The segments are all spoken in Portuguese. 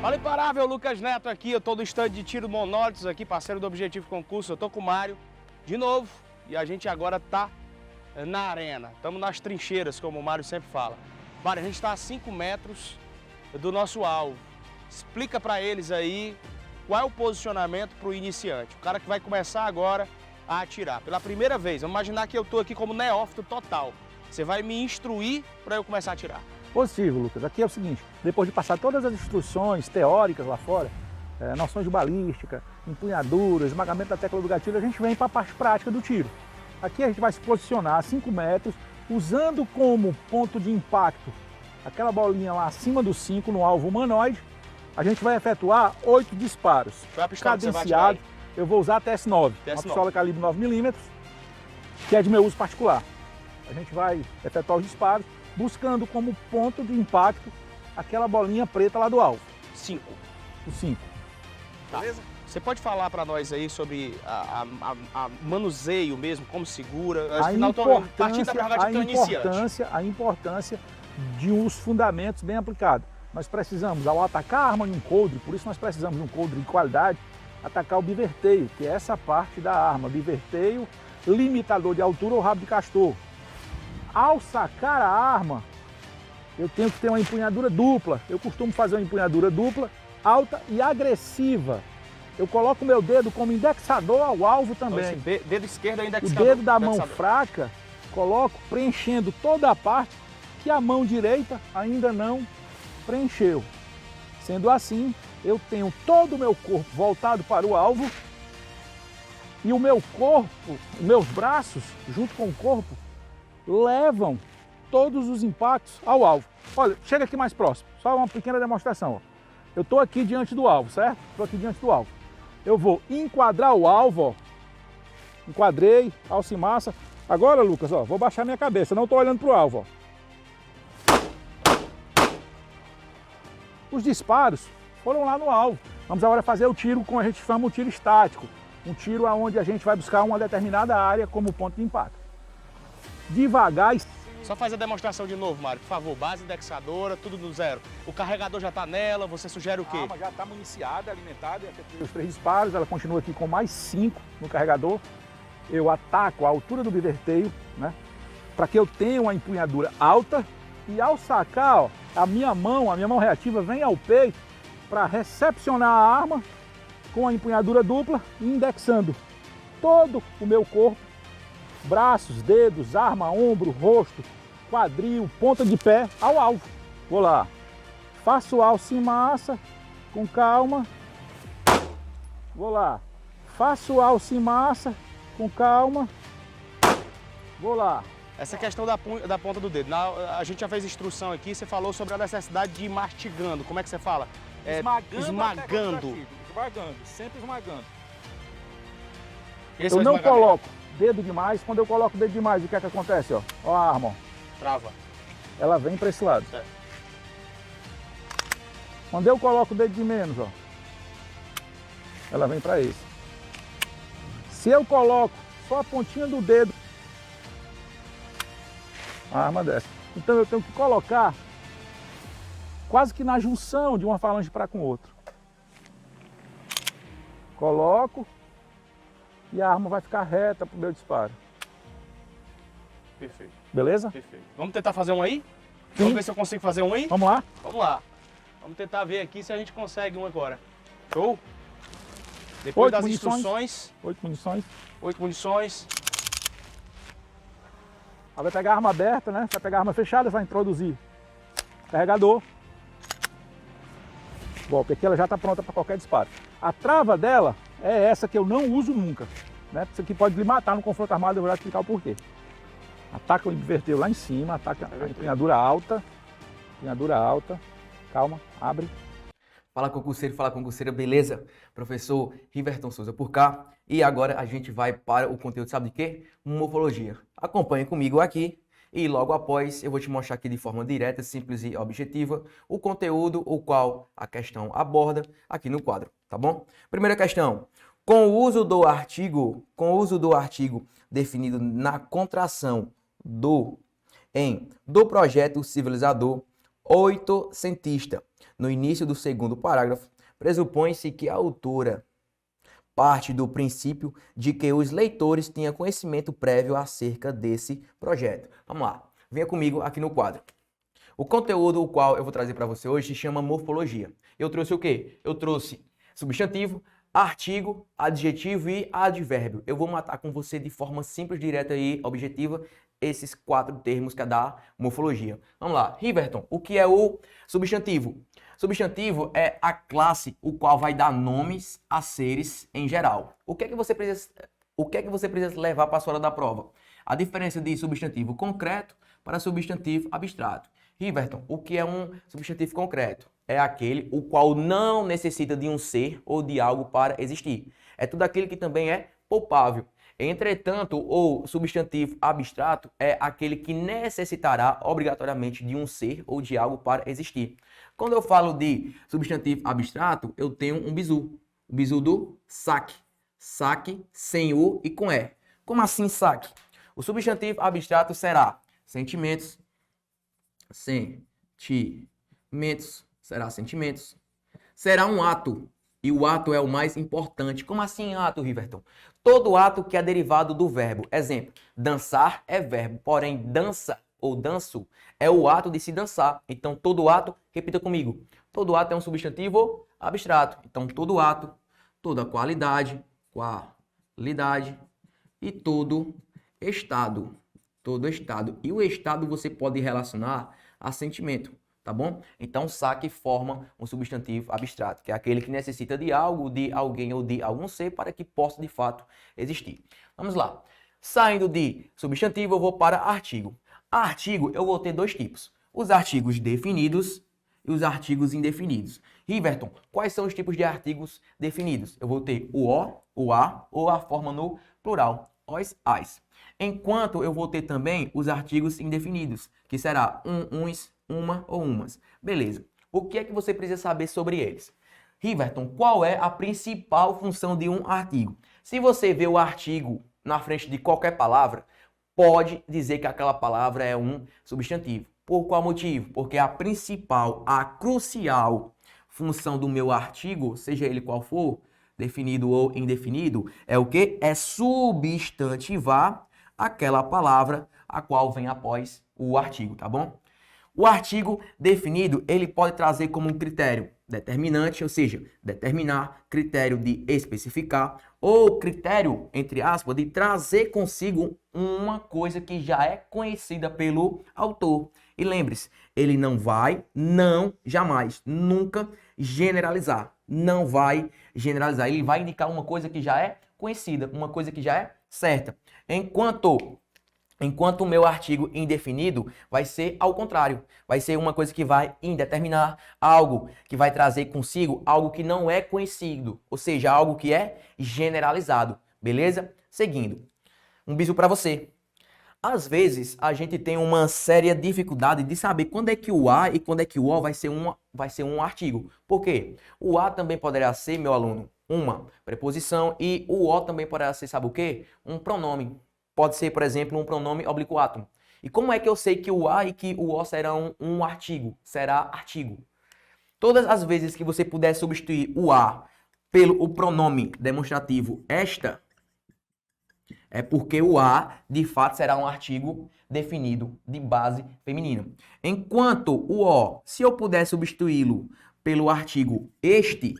Fala Imparável, Lucas Neto aqui, eu tô do stand de tiro monólitos aqui, parceiro do Objetivo Concurso, eu tô com o Mário de novo e a gente agora tá na arena, estamos nas trincheiras, como o Mário sempre fala. Mário, a gente está a 5 metros do nosso alvo, explica para eles aí qual é o posicionamento para o iniciante, o cara que vai começar agora a atirar. Pela primeira vez, vamos imaginar que eu tô aqui como neófito total, você vai me instruir para eu começar a atirar. Positivo, Lucas. Aqui é o seguinte, depois de passar todas as instruções teóricas lá fora, noções de balística, empunhadura, esmagamento da tecla do gatilho, a gente vem para a parte prática do tiro. Aqui a gente vai se posicionar a 5 metros, usando como ponto de impacto aquela bolinha lá acima do 5 no alvo humanoide. A gente vai efetuar 8 disparos. Qual é a pistola que você vai cadenciado. atirar aí? Eu vou usar a TS9, uma pistola calibre 9mm, que é de meu uso particular. A gente vai efetuar os disparos, buscando como ponto de impacto aquela bolinha preta lá do alvo. 5. O 5. Tá. Beleza? Você pode falar para nós aí sobre a manuseio mesmo, como segura? A importância de uns fundamentos bem aplicados. Nós precisamos, ao atacar a arma em um coldre, por isso nós precisamos de um coldre de qualidade, atacar o biverteio, que é essa parte da arma. Biverteio, limitador de altura ou rabo de castor. Ao sacar a arma, eu tenho que ter uma empunhadura dupla. Eu costumo fazer uma empunhadura dupla, alta e agressiva. Eu coloco o meu dedo como indexador ao alvo também. Dedo esquerdo é indexador. O dedo da mão fraca, coloco preenchendo toda a parte que a mão direita ainda não preencheu. Sendo assim, eu tenho todo o meu corpo voltado para o alvo e o meu corpo, meus braços, junto com o corpo, levam todos os impactos ao alvo. Olha, chega aqui mais próximo, só uma pequena demonstração. Ó. Eu estou aqui diante do alvo, certo? Estou aqui diante do alvo. Eu vou enquadrar o alvo, ó. Enquadrei, alça e massa. Agora, Lucas, ó, vou baixar minha cabeça, não estou olhando para o alvo. Ó. Os disparos foram lá no alvo. Vamos agora fazer o tiro, como a gente chama o tiro estático. Um tiro onde a gente vai buscar uma determinada área como ponto de impacto. Devagar. Só faz a demonstração de novo, Mário, por favor. Base indexadora, tudo do zero. O carregador já está nela, você sugere o quê? A arma já está municiada, alimentada. Os 3 disparos, ela continua aqui com mais 5 no carregador. Eu ataco a altura do biverteio, né? Para que eu tenha uma empunhadura alta. E ao sacar, ó, a minha mão reativa vem ao peito para recepcionar a arma com a empunhadura dupla, indexando todo o meu corpo. Braços, dedos, arma, ombro, rosto, quadril, ponta de pé ao alvo. Vou lá. Faço alça e massa com calma. Vou lá. Faço alça e massa com calma. Vou lá. Essa questão da ponta do dedo. A gente já fez instrução aqui, você falou sobre a necessidade de ir mastigando. Como é que você fala? Esmagando, sempre esmagando. Esse eu não coloco dedo demais. Quando eu coloco o dedo demais, o que é que acontece? Ó, ó a arma, ó. Trava. Ela vem para esse lado. Certo. Quando eu coloco o dedo de menos, ó, ela vem para esse. Se eu coloco só a pontinha do dedo, a arma desce. Então eu tenho que colocar quase que na junção de uma falange para com outra. Coloco e a arma vai ficar reta para o meu disparo. Perfeito. Beleza? Perfeito. Vamos tentar fazer um aí? Sim. Vamos ver se eu consigo fazer um aí? Vamos lá? Vamos lá. Vamos tentar ver aqui se a gente consegue um agora. Show? Depois 8 das munições. instruções. 8 munições. 8 munições. Ela vai pegar a arma aberta, né? Vai pegar a arma fechada, vai introduzir carregador. Bom, porque aqui ela já está pronta para qualquer disparo. A trava dela é essa que eu não uso nunca, né? Isso aqui pode lhe matar no confronto armado, eu vou explicar o porquê. Ataca o inverteu lá em cima, ataca a empunhadura alta. Empunhadura alta. Calma, abre. Fala concurseira, beleza? Professor Riverton Souza por cá. E agora a gente vai para o conteúdo, sabe de quê? Morfologia. Acompanhe comigo aqui e logo após eu vou te mostrar aqui de forma direta, simples e objetiva o conteúdo o qual a questão aborda aqui no quadro, tá bom? Primeira questão. Com o uso do artigo definido na contração do projeto civilizador, oitocentista. No início do segundo parágrafo, pressupõe-se que a autora parte do princípio de que os leitores tenham conhecimento prévio acerca desse projeto. Vamos lá, venha comigo aqui no quadro. O conteúdo o qual eu vou trazer para você hoje se chama morfologia. Eu trouxe o quê? Eu trouxe substantivo, artigo, adjetivo e advérbio. Eu vou matar com você de forma simples, direta e objetiva esses 4 termos que é da morfologia. Vamos lá. Riverton, o que é o substantivo? Substantivo é a classe o qual vai dar nomes a seres em geral. O que é que você precisa levar para a sua hora da prova? A diferença de substantivo concreto para substantivo abstrato. Riverton, o que é um substantivo concreto? É aquele o qual não necessita de um ser ou de algo para existir. É tudo aquele que também é palpável. Entretanto, o substantivo abstrato é aquele que necessitará obrigatoriamente de um ser ou de algo para existir. Quando eu falo de substantivo abstrato, eu tenho um bizu. O bizu do saque. Saque sem o e com e. Como assim saque? O substantivo abstrato será sentimentos, sentimentos. Será um ato. E o ato é o mais importante. Como assim ato, Riverton? Todo ato que é derivado do verbo. Exemplo, dançar é verbo, porém dança ou danço é o ato de se dançar. Então todo ato, repita comigo, todo ato é um substantivo abstrato. Então todo ato, toda qualidade e todo estado. E o estado você pode relacionar a sentimento. Tá bom? Então, saque forma um substantivo abstrato, que é aquele que necessita de algo, de alguém ou de algum ser para que possa de fato existir. Vamos lá. Saindo de substantivo, eu vou para artigo. Artigo, eu vou ter 2 tipos. Os artigos definidos e os artigos indefinidos. Riverton, quais são os tipos de artigos definidos? Eu vou ter o o a ou a forma no plural, os, as. Enquanto eu vou ter também os artigos indefinidos, que será uns, uma ou umas. Beleza. O que é que você precisa saber sobre eles? Riverton, qual é a principal função de um artigo? Se você vê o artigo na frente de qualquer palavra, pode dizer que aquela palavra é um substantivo. Por qual motivo? Porque a principal, a crucial função do meu artigo, seja ele qual for, definido ou indefinido, é o quê? É substantivar aquela palavra a qual vem após o artigo, tá bom? O artigo definido, ele pode trazer como um critério determinante, ou seja, determinar, critério de especificar, ou critério, entre aspas, de trazer consigo uma coisa que já é conhecida pelo autor. E lembre-se, ele jamais, nunca generalizar. Não vai generalizar. Ele vai indicar uma coisa que já é conhecida, uma coisa que já é certa. Enquanto o meu artigo indefinido vai ser ao contrário. Vai ser uma coisa que vai indeterminar, algo que vai trazer consigo algo que não é conhecido. Ou seja, algo que é generalizado. Beleza? Seguindo. Um bisu para você. Às vezes, a gente tem uma séria dificuldade de saber quando é que o a e quando é que o o vai ser um artigo. Por quê? O a também poderá ser, meu aluno, uma preposição e o o também poderá ser, sabe o quê? Um pronome. Pode ser, por exemplo, um pronome oblíquo. E como é que eu sei que o a e que o o serão um artigo? Será artigo. Todas as vezes que você puder substituir o a pelo pronome demonstrativo esta, é porque o a, de fato, será um artigo definido de base feminina. Enquanto o o, se eu puder substituí-lo pelo artigo este,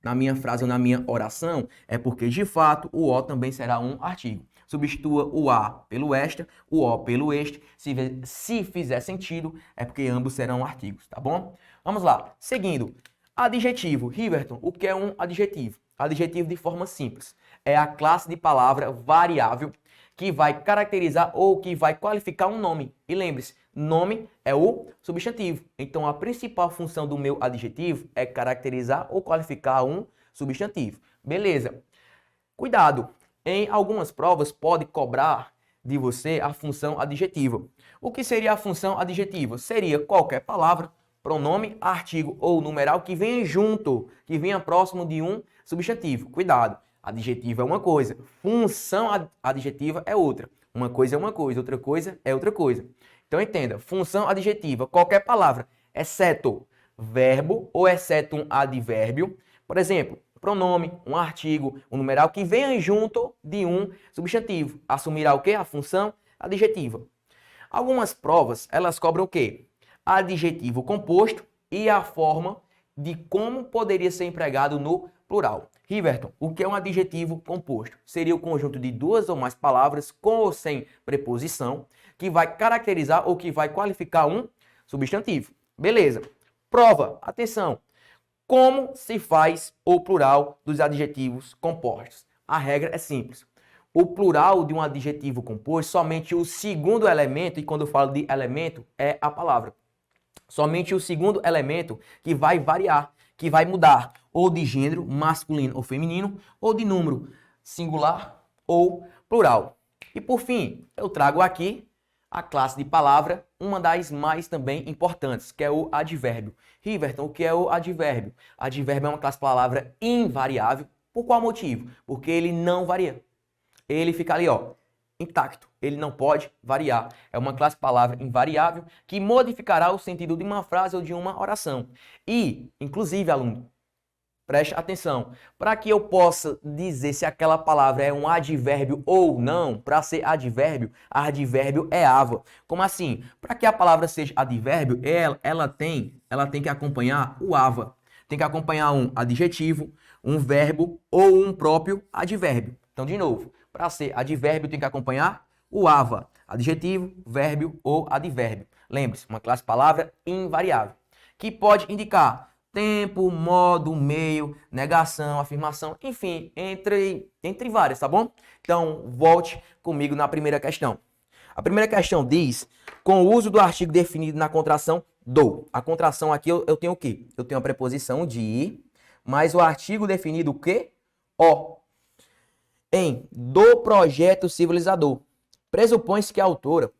na minha frase ou na minha oração, é porque, de fato, o o também será um artigo. Substitua o a pelo esta, o o pelo este. Se fizer sentido, é porque ambos serão artigos, tá bom? Vamos lá. Seguindo. Adjetivo. Riverton, o que é um adjetivo? Adjetivo de forma simples. É a classe de palavra variável que vai caracterizar ou que vai qualificar um nome. E lembre-se, nome é o substantivo. Então, a principal função do meu adjetivo é caracterizar ou qualificar um substantivo. Beleza. Cuidado. Em algumas provas pode cobrar de você a função adjetiva. O que seria a função adjetiva? Seria qualquer palavra, pronome, artigo ou numeral que venha junto, que venha próximo de um substantivo. Cuidado, adjetivo é uma coisa, função adjetiva é outra. Uma coisa é uma coisa, outra coisa é outra coisa. Então entenda, função adjetiva, qualquer palavra, exceto verbo ou exceto um advérbio. Por exemplo, pronome, um artigo, um numeral que venha junto de um substantivo. Assumirá o quê? A função adjetiva. Algumas provas, elas cobram o quê? Adjetivo composto e a forma de como poderia ser empregado no plural. Riverton, o que é um adjetivo composto? Seria o conjunto de duas ou mais palavras com ou sem preposição que vai caracterizar ou que vai qualificar um substantivo. Beleza. Prova, atenção. Como se faz o plural dos adjetivos compostos? A regra é simples. O plural de um adjetivo composto, somente o segundo elemento, e quando eu falo de elemento, é a palavra. Somente o segundo elemento que vai variar, que vai mudar, ou de gênero, masculino ou feminino, ou de número, singular ou plural. E por fim, eu trago aqui a classe de palavra, uma das mais também importantes, que é o advérbio. Riverton, o que é o advérbio? Advérbio é uma classe de palavra invariável. Por qual motivo? Porque ele não varia. Ele fica ali, ó, intacto. Ele não pode variar. É uma classe de palavra invariável que modificará o sentido de uma frase ou de uma oração. E, inclusive, aluno, preste atenção. Para que eu possa dizer se aquela palavra é um advérbio ou não, para ser advérbio é ava. Como assim? Para que a palavra seja advérbio, ela tem que acompanhar o ava. Tem que acompanhar um adjetivo, um verbo ou um próprio advérbio. Então, de novo, para ser advérbio tem que acompanhar o ava, adjetivo, verbo ou advérbio. Lembre-se, uma classe de palavra invariável, que pode indicar tempo, modo, meio, negação, afirmação, enfim, entre várias, tá bom? Então, volte comigo na primeira questão. A primeira questão diz, com o uso do artigo definido na contração do. A contração aqui eu tenho o quê? Eu tenho a preposição de, mais o artigo definido o quê? O. Em do projeto civilizador. Pressupõe-se que a autora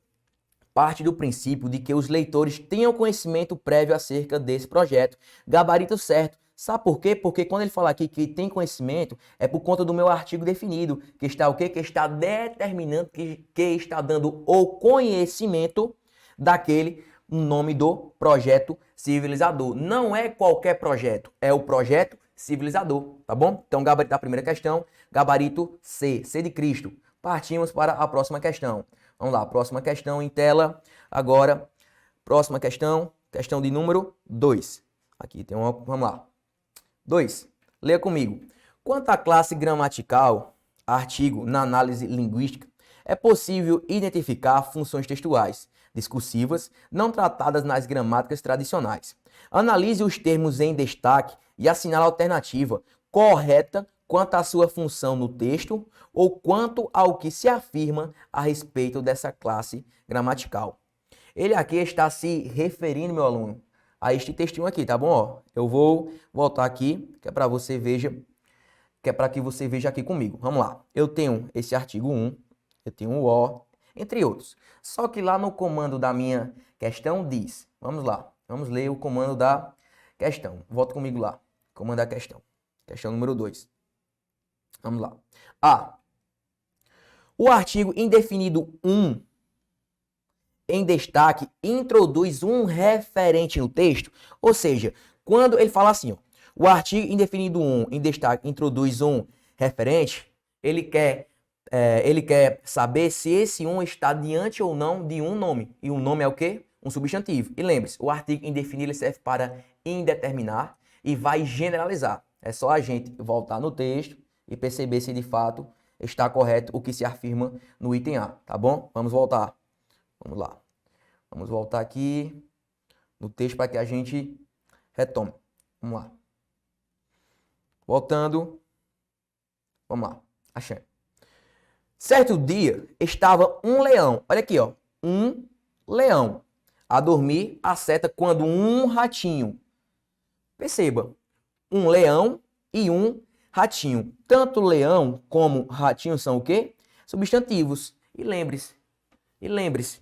parte do princípio de que os leitores tenham conhecimento prévio acerca desse projeto. Gabarito certo. Sabe por quê? Porque quando ele fala aqui que tem conhecimento, é por conta do meu artigo definido, que está o quê? Que está determinando, que está dando o conhecimento daquele nome do projeto civilizador. Não é qualquer projeto, é o projeto civilizador, tá bom? Então, gabarito da primeira questão, gabarito C, C de Cristo. Partimos para a próxima questão. Vamos lá, próxima questão em tela. Agora, próxima questão, questão de número 2. Aqui tem uma, vamos lá. 2. Leia comigo. Quanto à classe gramatical, artigo na análise linguística, é possível identificar funções textuais, discursivas, não tratadas nas gramáticas tradicionais. Analise os termos em destaque e assinale a alternativa correta quanto à sua função no texto ou quanto ao que se afirma a respeito dessa classe gramatical. Ele aqui está se referindo, meu aluno, a este textinho aqui, tá bom? Ó, eu vou voltar aqui, que é para você veja, que é para que você veja aqui comigo. Vamos lá. Eu tenho esse artigo 1, eu tenho o O, entre outros. Só que lá no comando da minha questão diz, vamos lá, vamos ler o comando da questão. Volta comigo lá. Comando da questão. Questão número 2. Vamos lá. A. O artigo indefinido 1 em destaque introduz um referente no texto. Ou seja, quando ele fala assim, ó, o artigo indefinido 1 em destaque introduz um referente, ele quer saber se esse 1 está diante ou não de um nome. E um nome é o quê? Um substantivo. E lembre-se, o artigo indefinido ele serve para indeterminar e vai generalizar. É só a gente voltar no texto e perceber se de fato está correto o que se afirma no item A, tá bom? Vamos voltar. Vamos lá. Vamos voltar aqui no texto para que a gente retome. Vamos lá. Voltando. Vamos lá. Achei. Certo dia estava um leão, olha aqui, ó, um leão a dormir à seta quando um ratinho, perceba, um leão e um ratinho. Tanto leão como ratinho são o quê? Substantivos. E lembre-se,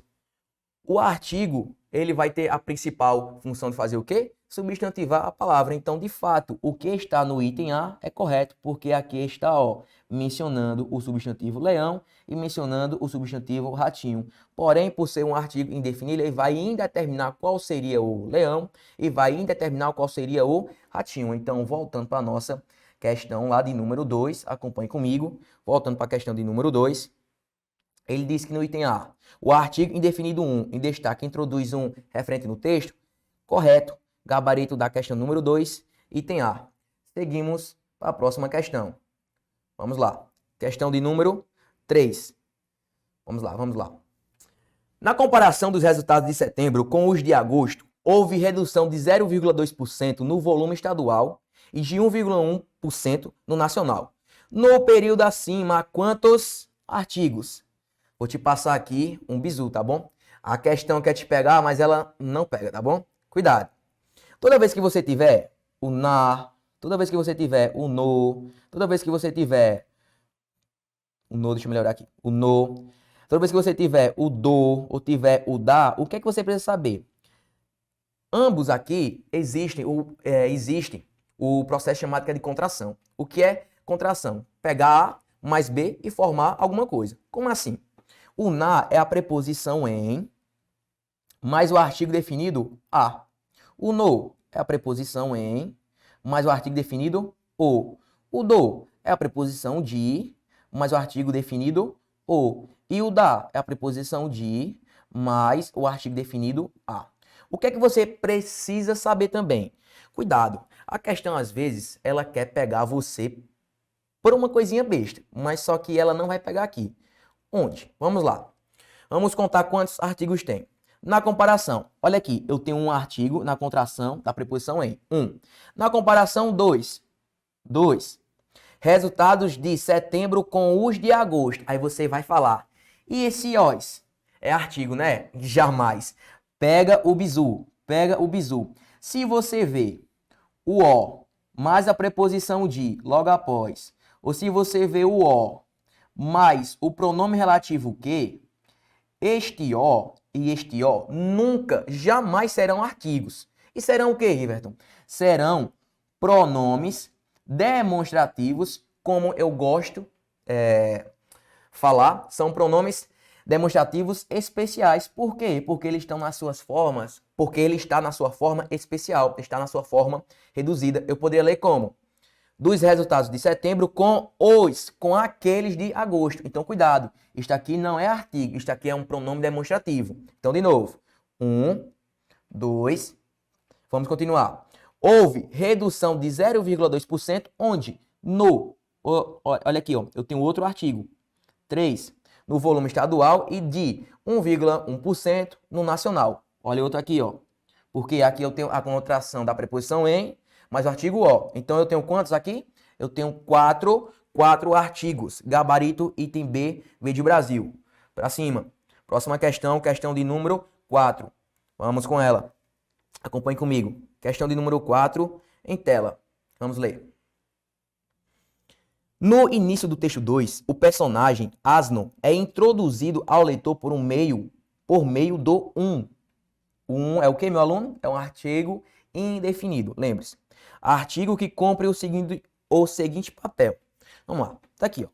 o artigo, ele vai ter a principal função de fazer o quê? Substantivar a palavra. Então, de fato, o que está no item A é correto, porque aqui está, ó, mencionando o substantivo leão e mencionando o substantivo ratinho. Porém, por ser um artigo indefinido, ele vai indeterminar qual seria o leão e vai indeterminar qual seria o ratinho. Então, voltando para a nossa questão lá de número 2, acompanhe comigo. Voltando para a questão de número 2, ele diz que no item A, o artigo indefinido 1 em destaque introduz um referente no texto. Correto. Gabarito da questão número 2, item A. Seguimos para a próxima questão. Vamos lá. Questão de número 3. Vamos lá, vamos lá. Na comparação dos resultados de setembro com os de agosto, houve redução de 0,2% no volume estadual e de 1,1% no nacional. No período acima, quantos artigos? Vou te passar aqui um bizu, tá bom? A questão quer te pegar, mas ela não pega, tá bom? Cuidado. Toda vez que você tiver o na, toda vez que você tiver o no, toda vez que você tiver o no, deixa eu melhorar aqui, o no, toda vez que você tiver o do ou tiver o da, o que é que você precisa saber? Ambos aqui existe o processo chamado de contração. O que é contração? Pegar A mais B e formar alguma coisa. Como assim? O na é a preposição em mais o artigo definido a. O no é a preposição em mais o artigo definido o. O do é a preposição de mais o artigo definido o. E o da é a preposição de mais o artigo definido a. O que é que você precisa saber também? Cuidado, a questão às vezes ela quer pegar você por uma coisinha besta, mas só que ela não vai pegar aqui. Onde? Vamos lá. Vamos contar quantos artigos tem. Na comparação, olha aqui, eu tenho um artigo na contração da preposição em. 1. Na comparação, 2. 2. Resultados de setembro com os de agosto. Aí você vai falar. E esse os? É artigo, né? Jamais. Pega o bizu. Pega o bizu. Se você vê o o mais a preposição de logo após, ou se você vê o o mais o pronome relativo que, este o e este o nunca, jamais serão artigos. E serão o que, Riverton? Serão pronomes demonstrativos, como eu gosto falar, são pronomes demonstrativos especiais. Por quê? Porque eles estão nas suas formas, porque ele está na sua forma especial, está na sua forma reduzida. Eu poderia ler como? Dos resultados de setembro com aqueles de agosto. Então, cuidado. Isto aqui não é artigo, isto aqui é um pronome demonstrativo. Então, de novo. 1, 2, vamos continuar. Houve redução de 0,2%, onde? Olha aqui, ó, eu tenho outro artigo. 3, no volume estadual e de 1,1% no nacional. Olha outro aqui, ó. Porque aqui eu tenho a contração da preposição em, mais o artigo o. Então, eu tenho quantos aqui? Eu tenho 4 artigos. Gabarito, item B, V de Brasil. Para cima. Próxima questão, questão de número 4. Vamos com ela. Acompanhe comigo. Questão de número 4 em tela. Vamos ler. No início do texto 2, o personagem asno é introduzido ao leitor por meio do um. O é o que, meu aluno? É um artigo indefinido. Lembre-se. Artigo que cumpre o seguinte papel. Vamos lá. Tá aqui, ó.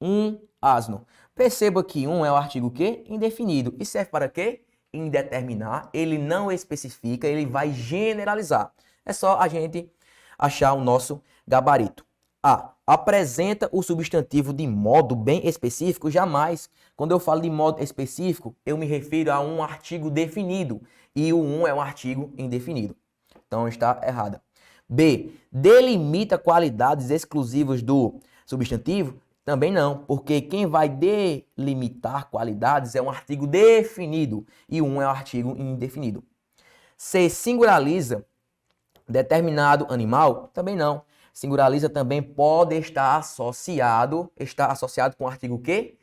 Um asno. Perceba que um é o artigo que? Indefinido. E serve para quê? Indeterminar. Ele não especifica, ele vai generalizar. É só a gente achar o nosso gabarito. A. Apresenta o substantivo de modo bem específico? Jamais. Quando eu falo de modo específico, eu me refiro a um artigo definido. E o um é um artigo indefinido. Então está errada. B. Delimita qualidades exclusivas do substantivo? Também não, porque quem vai delimitar qualidades é um artigo definido e um é um artigo indefinido. C. Singulariza determinado animal? Também não. Singulariza também pode estar associado com o artigo quê?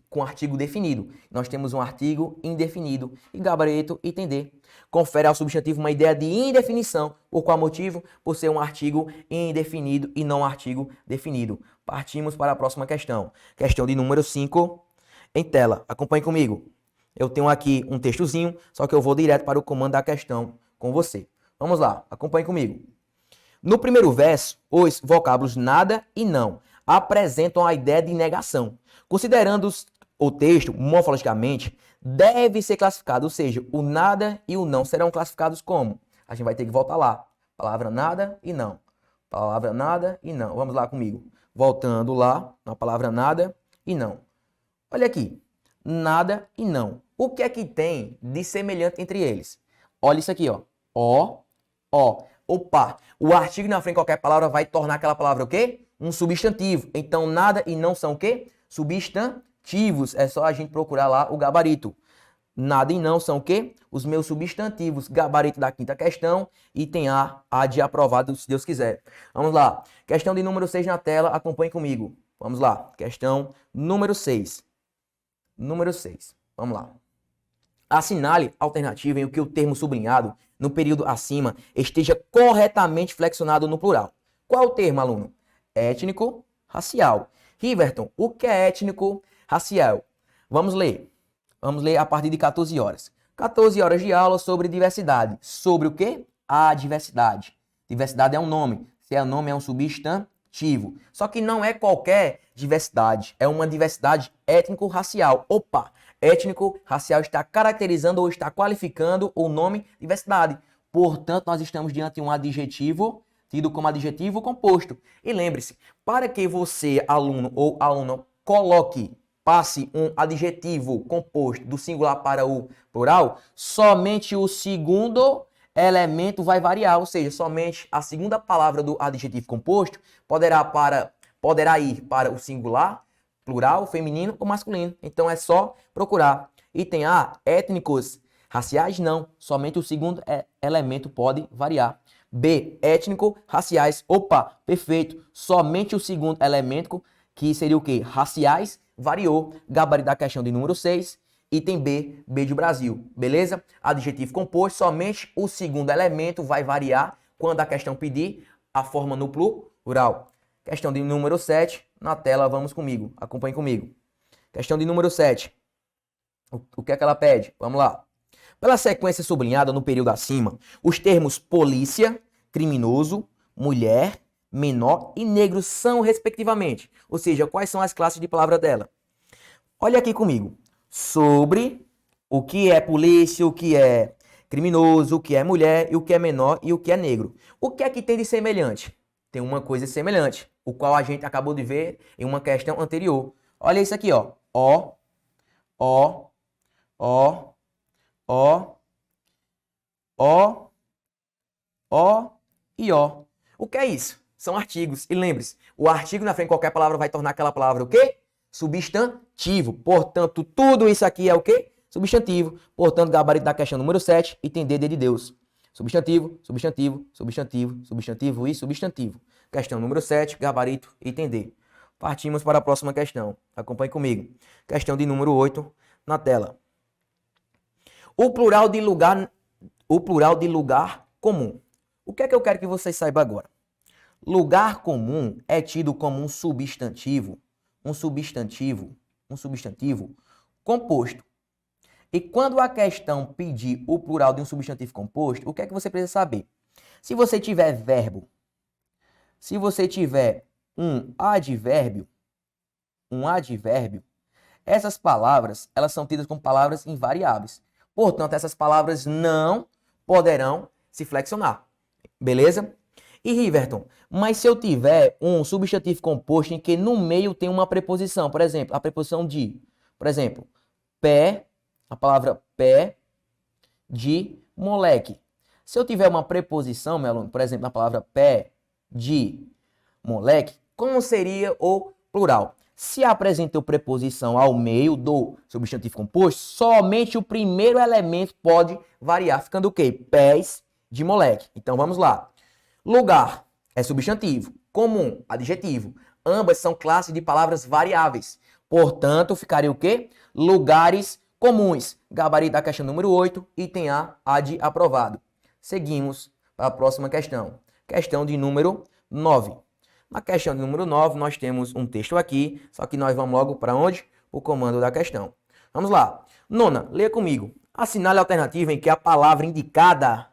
Com artigo definido. Nós temos um artigo indefinido. E gabarito, item D. Confere ao substantivo uma ideia de indefinição. Por qual motivo? Por ser um artigo indefinido e não um artigo definido. Partimos para a próxima questão. Questão de número 5 em tela. Acompanhe comigo. Eu tenho aqui um textozinho, só que eu vou direto para o comando da questão com você. Vamos lá, acompanhe comigo. No primeiro verso, os vocábulos nada e não apresentam a ideia de negação. Considerando o texto morfologicamente, deve ser classificado, ou seja, o nada e o não serão classificados como? A gente vai ter que voltar lá. Palavra nada e não. Palavra nada e não. Vamos lá comigo. Voltando lá, na palavra nada e não. Olha aqui. Nada e não. O que é que tem de semelhante entre eles? Olha isso aqui, ó. Ó. Opa, o artigo na frente de qualquer palavra vai tornar aquela palavra o quê? Um substantivo. Então, nada e não são o quê? Substantivos. É só a gente procurar lá o gabarito. Nada e não são o quê? Os meus substantivos. Gabarito da quinta questão. Item A de aprovado, se Deus quiser. Vamos lá. Questão de número 6 na tela. Acompanhe comigo. Vamos lá. Questão número 6. Número 6. Vamos lá. Assinale a alternativa em que o termo sublinhado no período acima esteja corretamente flexionado no plural. Qual é o termo, aluno? Étnico, racial. Riverton, o que é étnico, racial? Vamos ler. Vamos ler a partir de 14 horas. 14 horas de aula sobre diversidade. Sobre o quê? A diversidade. Diversidade é um nome. Se é um nome, é um substantivo. Só que não é qualquer diversidade. É uma diversidade étnico-racial. Opa! Étnico-racial está caracterizando ou está qualificando o nome diversidade. Portanto, nós estamos diante de um adjetivo, tido como adjetivo composto. E lembre-se, para que você, aluno ou aluna, passe um adjetivo composto do singular para o plural, somente o segundo elemento vai variar, ou seja, somente a segunda palavra do adjetivo composto poderá ir para o singular, plural, feminino ou masculino. Então é só procurar. Item A, étnicos, raciais não. Somente o segundo elemento pode variar. B, étnico, raciais. Opa, perfeito. Somente o segundo elemento, que seria o quê? Raciais, variou. Gabarito da questão de número 6. Item B, B de Brasil. Beleza? Adjetivo composto, somente o segundo elemento vai variar quando a questão pedir a forma no plural. Questão de número 7, na tela, vamos comigo. Acompanhe comigo. Questão de número 7. O que é que ela pede? Vamos lá. Pela sequência sublinhada no período acima, os termos polícia, criminoso, mulher, menor e negro são respectivamente. Ou seja, quais são as classes de palavra dela? Olha aqui comigo. Sobre o que é polícia, o que é criminoso, o que é mulher, e o que é menor e o que é negro. O que é que tem de semelhante? Tem uma coisa semelhante, o qual a gente acabou de ver em uma questão anterior. Olha isso aqui, ó. Ó e ó. O que é isso? São artigos. E lembre-se, o artigo na frente de qualquer palavra vai tornar aquela palavra o quê? Substantivo. Portanto, tudo isso aqui é o quê? Substantivo. Portanto, gabarito da questão número 7, item D de Deus. Substantivo, substantivo, substantivo, substantivo e substantivo. Questão número 7, gabarito, item D. Partimos para a próxima questão. Acompanhe comigo. Questão de número 8 na tela. O plural de lugar comum. O que é que eu quero que vocês saibam agora? Lugar comum é tido como um substantivo composto. E quando a questão pedir o plural de um substantivo composto, o que é que você precisa saber? Se você tiver verbo, se você tiver um advérbio, essas palavras, elas são tidas como palavras invariáveis. Portanto, essas palavras não poderão se flexionar. Beleza? E Riverton, mas se eu tiver um substantivo composto em que no meio tem uma preposição, por exemplo, a preposição de, por exemplo, pé, a palavra pé de moleque. Se eu tiver uma preposição, meu aluno, por exemplo, na palavra pé de moleque, como seria o plural? Se apresentou preposição ao meio do substantivo composto, somente o primeiro elemento pode variar, ficando o quê? Pés de moleque. Então vamos lá. Lugar é substantivo, comum, adjetivo. Ambas são classes de palavras variáveis. Portanto, ficaria o quê? Lugares comuns. Gabarito da questão número 8, item A de aprovado. Seguimos para a próxima questão. Questão de número 9. Na questão de número 9, nós temos um texto aqui, só que nós vamos logo para onde? O comando da questão. Vamos lá. Nona, leia comigo. Assinale a alternativa em que a palavra indicada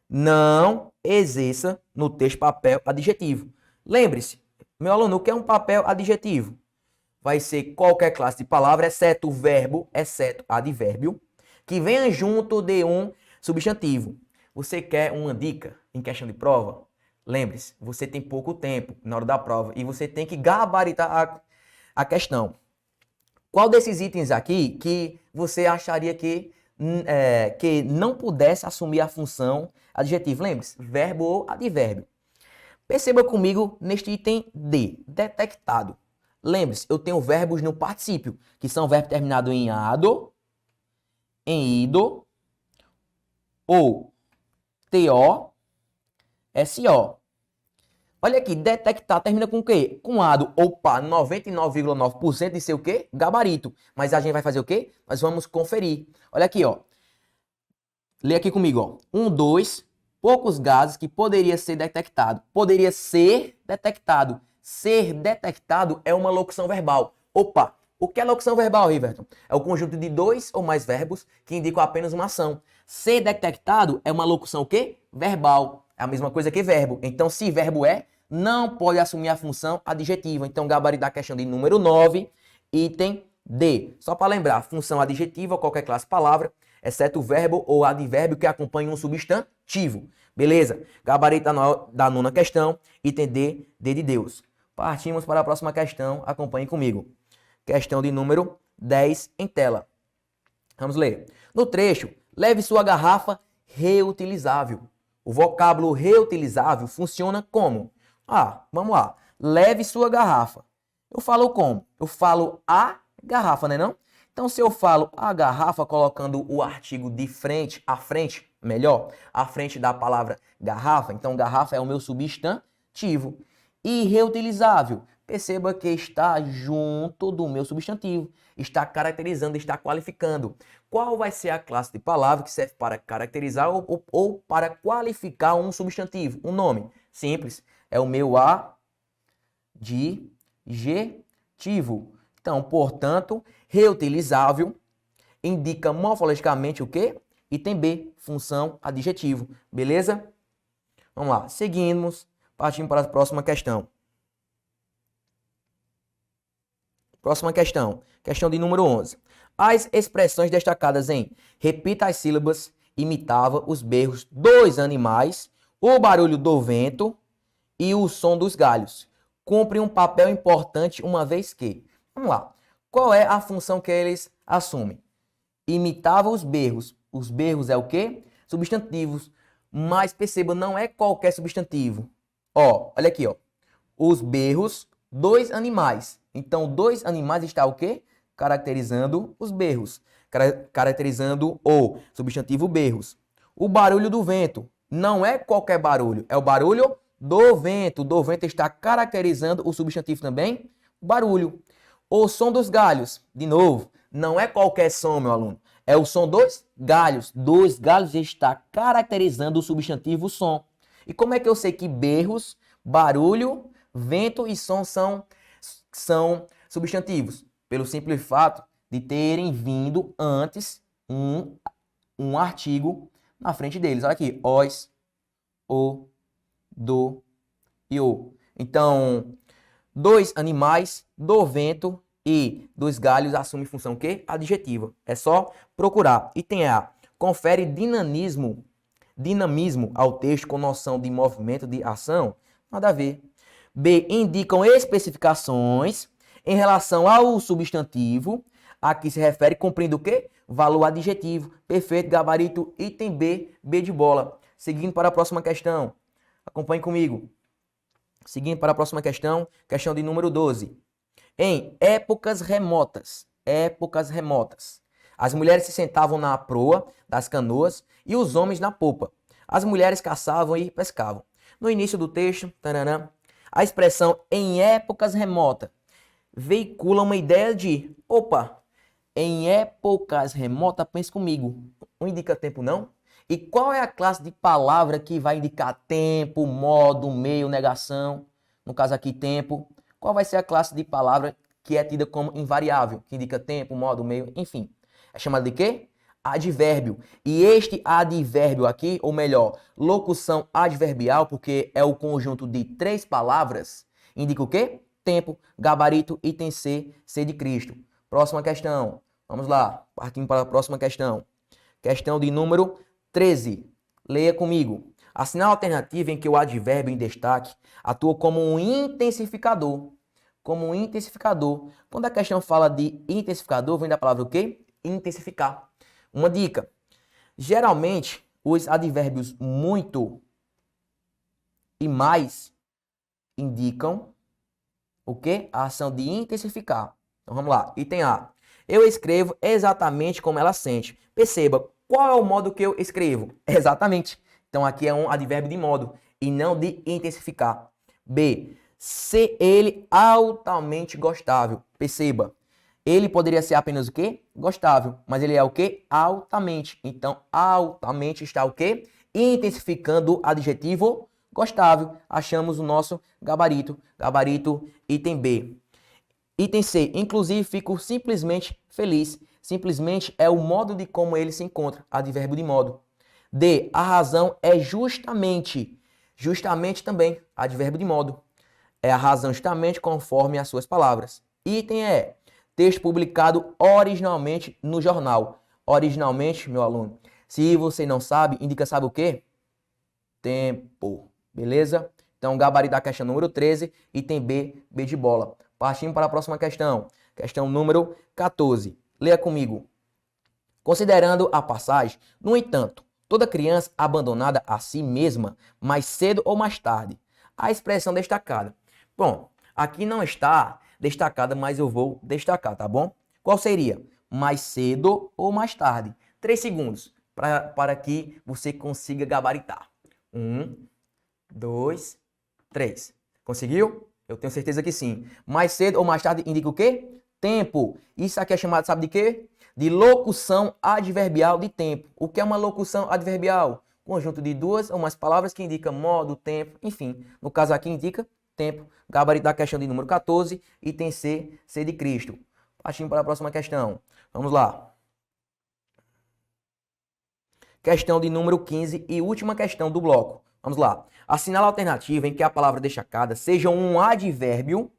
não exerça no texto papel adjetivo. Lembre-se, meu aluno, o que é um papel adjetivo? Vai ser qualquer classe de palavra, exceto o verbo, exceto advérbio, que venha junto de um substantivo. Você quer uma dica em questão de prova? Lembre-se, você tem pouco tempo na hora da prova e você tem que gabaritar a questão. Qual desses itens aqui que você acharia que não pudesse assumir a função adjetivo? Lembre-se, verbo ou advérbio. Perceba comigo neste item D, detectado. Lembre-se, eu tenho verbos no particípio, que são verbos terminados em ado, em ido, ou to, so. Olha aqui, detectar termina com o quê? Com ado. Opa, 99,9% de ser o quê? Gabarito. Mas a gente vai fazer o quê? Nós vamos conferir. Olha aqui, ó. Lê aqui comigo, ó. 1, 2, poucos gases que poderia ser detectado. Poderia ser detectado. Ser detectado é uma locução verbal. Opa, o que é locução verbal, Riverton? É o conjunto de dois ou mais verbos que indicam apenas uma ação. Ser detectado é uma locução o quê? Verbal. É a mesma coisa que verbo. Então, se verbo é, não pode assumir a função adjetiva. Então, gabarito da questão de número 9, item D. Só para lembrar, função adjetiva, qualquer classe palavra, exceto o verbo ou advérbio que acompanha um substantivo. Beleza? Gabarito da nona questão, item D, D de Deus. Partimos para a próxima questão, acompanhe comigo. Questão de número 10 em tela. Vamos ler. No trecho, leve sua garrafa reutilizável. O vocábulo reutilizável funciona como? Vamos lá. Leve sua garrafa. Eu falo como? Eu falo a garrafa, né não? Então, se eu falo a garrafa colocando o artigo de frente, à frente, melhor, à frente da palavra garrafa, então garrafa é o meu substantivo. E reutilizável, perceba que está junto do meu substantivo, está caracterizando, está qualificando. Qual vai ser a classe de palavra que serve para caracterizar ou para qualificar um substantivo, um nome? Simples, é o meu adjetivo. Então, portanto, reutilizável indica morfologicamente o quê? Item B, função adjetivo. Beleza? Vamos lá, seguimos, partimos para a próxima questão. Próxima questão, questão de número 11. As expressões destacadas em repita as sílabas, imitava os berros dos animais, o barulho do vento e o som dos galhos. Cumprem um papel importante uma vez que... Vamos lá. Qual é a função que eles assumem? Imitava os berros. Os berros é o quê? Substantivos. Mas perceba, não é qualquer substantivo. Olha aqui, ó. Os berros dos animais. Então, dois animais está o quê? Caracterizando os berros. Caracterizando o substantivo berros. O barulho do vento. Não é qualquer barulho. É o barulho do vento. Do vento está caracterizando o substantivo também, barulho. O som dos galhos. De novo, não é qualquer som, meu aluno. É o som dos galhos. Dos galhos está caracterizando o substantivo som. E como é que eu sei que berros, barulho, vento e som são substantivos? Pelo simples fato de terem vindo antes um artigo na frente deles. Olha aqui, os, o, do e o. Então, dois animais, do vento e dos galhos assumem função o quê? Adjetiva. É só procurar. Item A. Confere dinamismo ao texto com noção de movimento, de ação. Nada a ver. B. Indicam especificações em relação ao substantivo a que se refere, cumprindo o quê? Valor adjetivo. Perfeito, gabarito. Item B, B de bola. Seguindo para a próxima questão. Acompanhe comigo. Seguindo para a próxima questão, questão de número 12. Em épocas remotas, as mulheres se sentavam na proa das canoas e os homens na popa. As mulheres caçavam e pescavam. No início do texto, a expressão em épocas remotas veicula uma ideia de, em épocas remotas, pense comigo, não indica tempo não? E qual é a classe de palavra que vai indicar tempo, modo, meio, negação? No caso aqui, tempo. Qual vai ser a classe de palavra que é tida como invariável, que indica tempo, modo, meio, enfim? É chamado de quê? Advérbio. E este advérbio aqui, ou melhor, locução adverbial, porque é o conjunto de 3 palavras, indica o quê? Tempo, gabarito, item C, C de Cristo. Próxima questão. Vamos lá, partindo para a próxima questão. Questão de número 13. Leia comigo. Assinale a alternativa em que o advérbio em destaque atua como um intensificador. Como um intensificador. Quando a questão fala de intensificador, vem da palavra o quê? Intensificar. Uma dica. Geralmente, os advérbios muito e mais indicam o quê? A ação de intensificar. Então vamos lá. Item A. Eu escrevo exatamente como ela sente. Perceba, qual é o modo que eu escrevo? Exatamente. Então aqui é um advérbio de modo e não de intensificar. B. Ser ele altamente gostável. Perceba, ele poderia ser apenas o quê? Gostável, mas ele é o quê? Altamente. Então altamente está o quê? Intensificando o adjetivo gostável. Achamos o nosso gabarito. Gabarito item B. Item C. Inclusive fico simplesmente feliz. Simplesmente é o modo de como ele se encontra. Advérbio de modo. D. A razão é justamente. Justamente também. Advérbio de modo. É a razão justamente conforme as suas palavras. Item E. Texto publicado originalmente no jornal. Originalmente, meu aluno. Se você não sabe, indica sabe o quê? Tempo. Beleza? Então, gabarito da questão número 13, item B, B de bola. Partindo para a próxima questão. Questão número 14. Leia comigo. Considerando a passagem, no entanto, toda criança abandonada a si mesma, mais cedo ou mais tarde. A expressão destacada. Bom, aqui não está destacada, mas eu vou destacar, tá bom? Qual seria? Mais cedo ou mais tarde? 3 segundos para que você consiga gabaritar. 1, 2, 3. Conseguiu? Eu tenho certeza que sim. Mais cedo ou mais tarde indica o quê? Tempo. Isso aqui é chamado, sabe de quê? De locução adverbial de tempo. O que é uma locução adverbial? Conjunto de 2 ou mais palavras que indica modo, tempo, enfim. No caso aqui indica tempo. Gabarito da questão de número 14, item C, C de Cristo. Partindo para a próxima questão. Vamos lá. Questão de número 15 e última questão do bloco. Vamos lá. Assinala a alternativa em que a palavra destacada seja um advérbio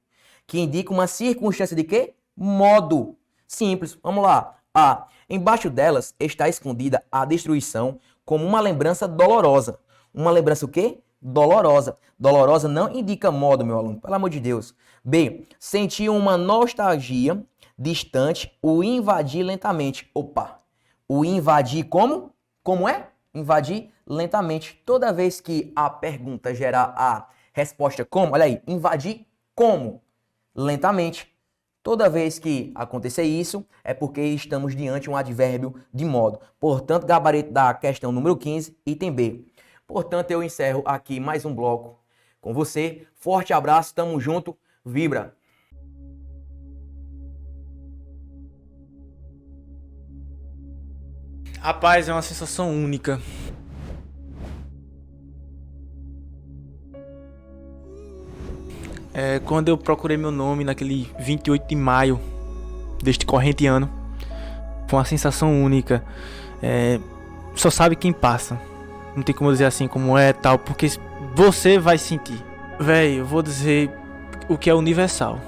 que indica uma circunstância de quê? Modo. Simples. Vamos lá. A. Embaixo delas está escondida a destruição como uma lembrança dolorosa. Uma lembrança o quê? Dolorosa. Dolorosa não indica modo, meu aluno. Pelo amor de Deus. B. Sentir uma nostalgia distante, o invadir lentamente. Opa. O invadir como? Como é? Invadir lentamente. Toda vez que a pergunta gerar a resposta como, olha aí, invadir como? Lentamente. Toda vez que acontecer isso, é porque estamos diante de um advérbio de modo. Portanto, gabarito da questão número 15, item B. Portanto, eu encerro aqui mais um bloco com você. Forte abraço, tamo junto, vibra! Rapaz, é uma sensação única. Quando eu procurei meu nome naquele 28 de maio deste corrente ano, foi uma sensação única. Só sabe quem passa. Não tem como dizer assim como é tal, porque você vai sentir. Véi, eu vou dizer o que é universal.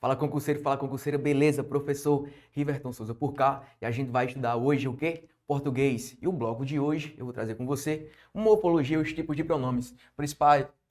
Fala concurseira, beleza? Professor Riverton Souza por cá. E a gente vai estudar hoje o quê? Português. E o bloco de hoje eu vou trazer com você uma morfologia e os tipos de pronomes.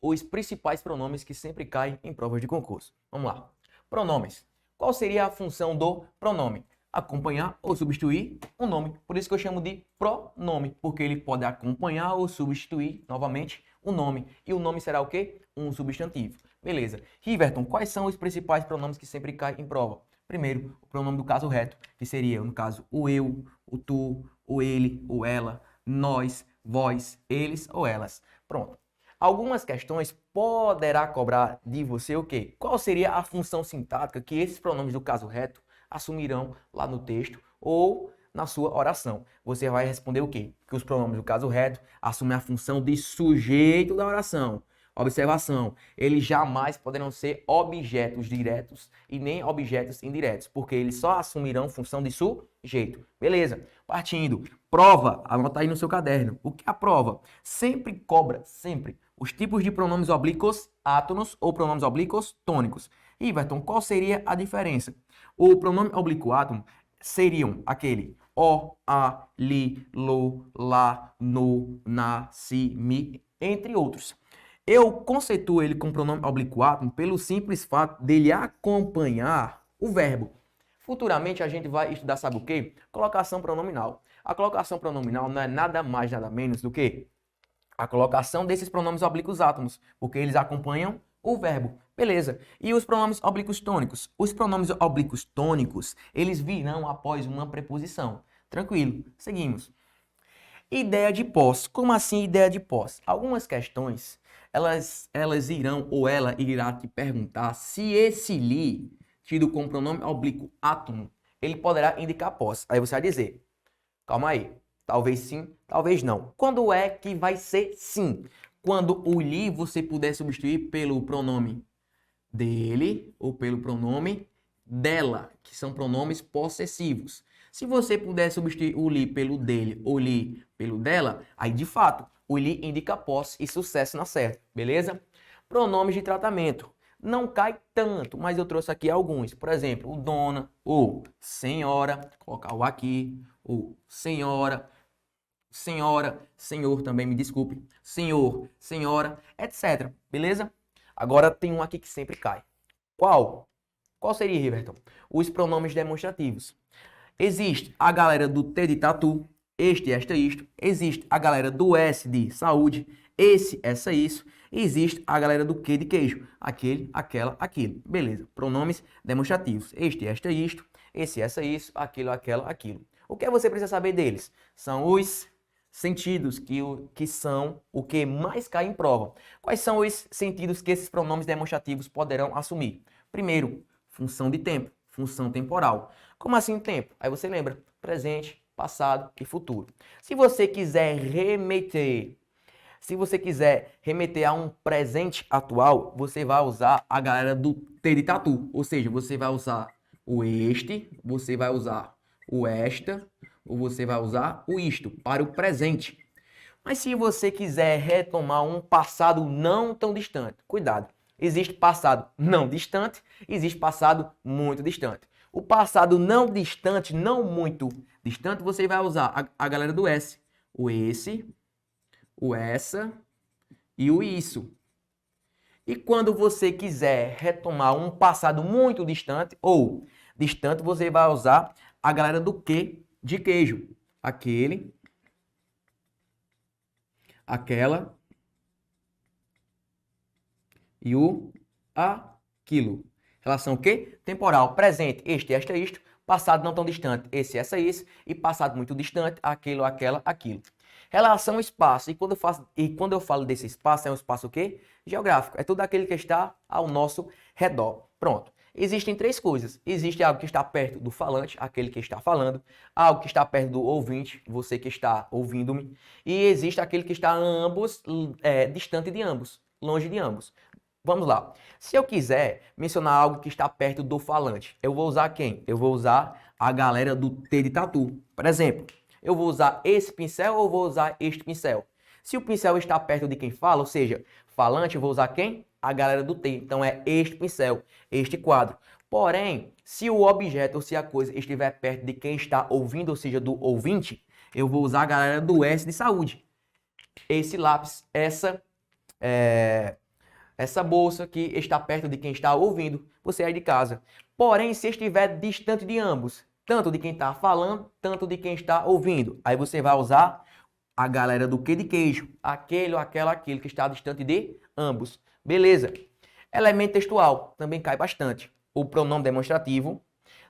Os principais pronomes que sempre caem em provas de concurso. Vamos lá. Pronomes. Qual seria a função do pronome? Acompanhar ou substituir um nome. Por isso que eu chamo de pronome, porque ele pode acompanhar ou substituir novamente o nome. E o nome será o quê? Um substantivo. Beleza. Riverton, quais são os principais pronomes que sempre caem em prova? Primeiro, o pronome do caso reto, que seria, no caso, o eu, o tu, o ele, o ela, nós, vós, eles ou elas. Pronto. Algumas questões poderá cobrar de você o quê? Qual seria a função sintática que esses pronomes do caso reto assumirão lá no texto ou na sua oração? Você vai responder o quê? Que os pronomes do caso reto assumem a função de sujeito da oração. Observação, eles jamais poderão ser objetos diretos e nem objetos indiretos, porque eles só assumirão função de sujeito. Beleza? Partindo. Prova, anota aí no seu caderno. O que é a prova? Sempre cobra, sempre, os tipos de pronomes oblíquos átonos ou pronomes oblíquos tônicos. Iverton, qual seria a diferença? O pronome oblíquo átono seriam aquele o, a, li, lo, lá, no, na, si, mi, entre outros. Eu conceituo ele com pronome oblíquo átono pelo simples fato dele acompanhar o verbo. Futuramente a gente vai estudar, sabe o quê? Colocação pronominal. A colocação pronominal não é nada mais, nada menos do que a colocação desses pronomes oblíquos átomos, porque eles acompanham o verbo. Beleza. E os pronomes oblíquos tônicos? Os pronomes oblíquos tônicos, eles virão após uma preposição. Tranquilo. Seguimos. Ideia de posse. Como assim ideia de posse? Algumas questões, elas irão ou ela irá te perguntar se esse li, tido com pronome oblíquo átomo, ele poderá indicar posse. Aí você vai dizer, calma aí, talvez sim, talvez não. Quando é que vai ser sim? Quando o li você puder substituir pelo pronome dele ou pelo pronome dela, que são pronomes possessivos. Se você puder substituir o li pelo dele ou li pelo dela, aí de fato o li indica posse e sucesso na certa, beleza? Pronomes de tratamento. Não cai tanto, mas eu trouxe aqui alguns. Por exemplo, o dona, ou senhora, colocar o aqui, ou senhora, senhora, senhor também, me desculpe, senhor, senhora, etc. Beleza? Agora tem um aqui que sempre cai. Qual? Qual seria, Riverton? Os pronomes demonstrativos. Existe a galera do T de tatu, este, esta, isto. Existe a galera do S de saúde, esse, essa, isso. Existe a galera do Q de queijo, aquele, aquela, aquilo. Beleza. Pronomes demonstrativos. Este, esta, isto. Esse, essa, isso. Aquilo, aquela, aquilo. O que você precisa saber deles? São os sentidos que são o que mais cai em prova. Quais são os sentidos que esses pronomes demonstrativos poderão assumir? Primeiro, função de tempo, função temporal. Como assim tempo? Aí você lembra, presente, passado e futuro. Se você quiser remeter a um presente atual, você vai usar a galera do T de tatu, ou seja, você vai usar o este, você vai usar o esta, ou você vai usar o isto para o presente. Mas se você quiser retomar um passado não tão distante, cuidado, existe passado não distante, existe passado muito distante. O passado não distante, não muito distante, você vai usar a galera do S, o esse, o essa e o isso. E quando você quiser retomar um passado muito distante ou distante, você vai usar a galera do que de queijo. Aquele, aquela e o aquilo. Relação o quê? Temporal, presente, este, esta, isto. Passado não tão distante, esse, essa, isso. E passado muito distante, aquilo, aquela, aquilo. Relação espaço. E quando eu falo desse espaço, é um espaço o quê? Geográfico. É tudo aquele que está ao nosso redor. Pronto. Existem três coisas. Existe algo que está perto do falante, aquele que está falando. Algo que está perto do ouvinte, você que está ouvindo-me. E existe aquele que está ambos, distante de ambos, longe de ambos. Vamos lá. Se eu quiser mencionar algo que está perto do falante, eu vou usar quem? Eu vou usar a galera do T de tatu. Por exemplo, eu vou usar esse pincel ou vou usar este pincel? Se o pincel está perto de quem fala, ou seja, falante, eu vou usar quem? A galera do T. Então é este pincel, este quadro. Porém, se o objeto ou se a coisa estiver perto de quem está ouvindo, ou seja, do ouvinte, eu vou usar a galera do S de saúde. Esse lápis, essa bolsa que está perto de quem está ouvindo, você é de casa. Porém, se estiver distante de ambos, tanto de quem está falando, tanto de quem está ouvindo, aí você vai usar a galera do que de queijo, aquele ou aquela, aquele que está distante de ambos. Beleza. Elemento textual, também cai bastante. O pronome demonstrativo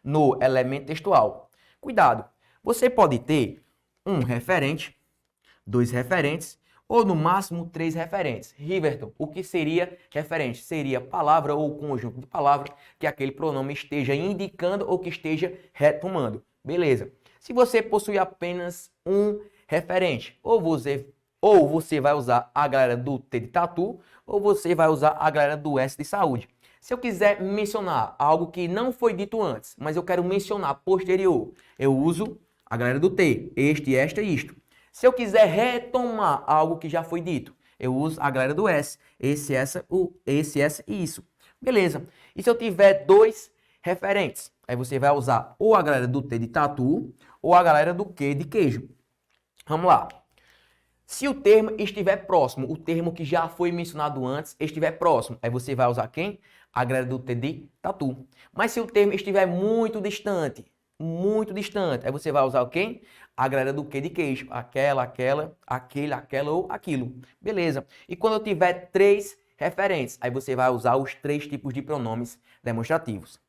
no elemento textual. Cuidado, você pode ter um referente, dois referentes, ou no máximo 3 referentes. Riverton, o que seria referente? Seria palavra ou conjunto de palavras que aquele pronome esteja indicando ou que esteja retomando. Beleza. Se você possui apenas um referente, ou você Ou você vai usar a galera do T de tatu, ou você vai usar a galera do S de saúde. Se eu quiser mencionar algo que não foi dito antes, mas eu quero mencionar posterior, eu uso a galera do T, este, esta e isto. Se eu quiser retomar algo que já foi dito, eu uso a galera do S, esse, essa e isso. Beleza. E se eu tiver dois referentes, aí você vai usar ou a galera do T de tatu, ou a galera do Q de queijo. Vamos lá. Se o termo estiver próximo, o termo que já foi mencionado antes estiver próximo, aí você vai usar quem? A galera do T de tatu. Mas se o termo estiver muito distante, aí você vai usar o quê? A galera do Q de queijo. Aquela, aquele, aquela ou aquilo. Beleza. E quando eu tiver três referentes, aí você vai usar os três tipos de pronomes demonstrativos.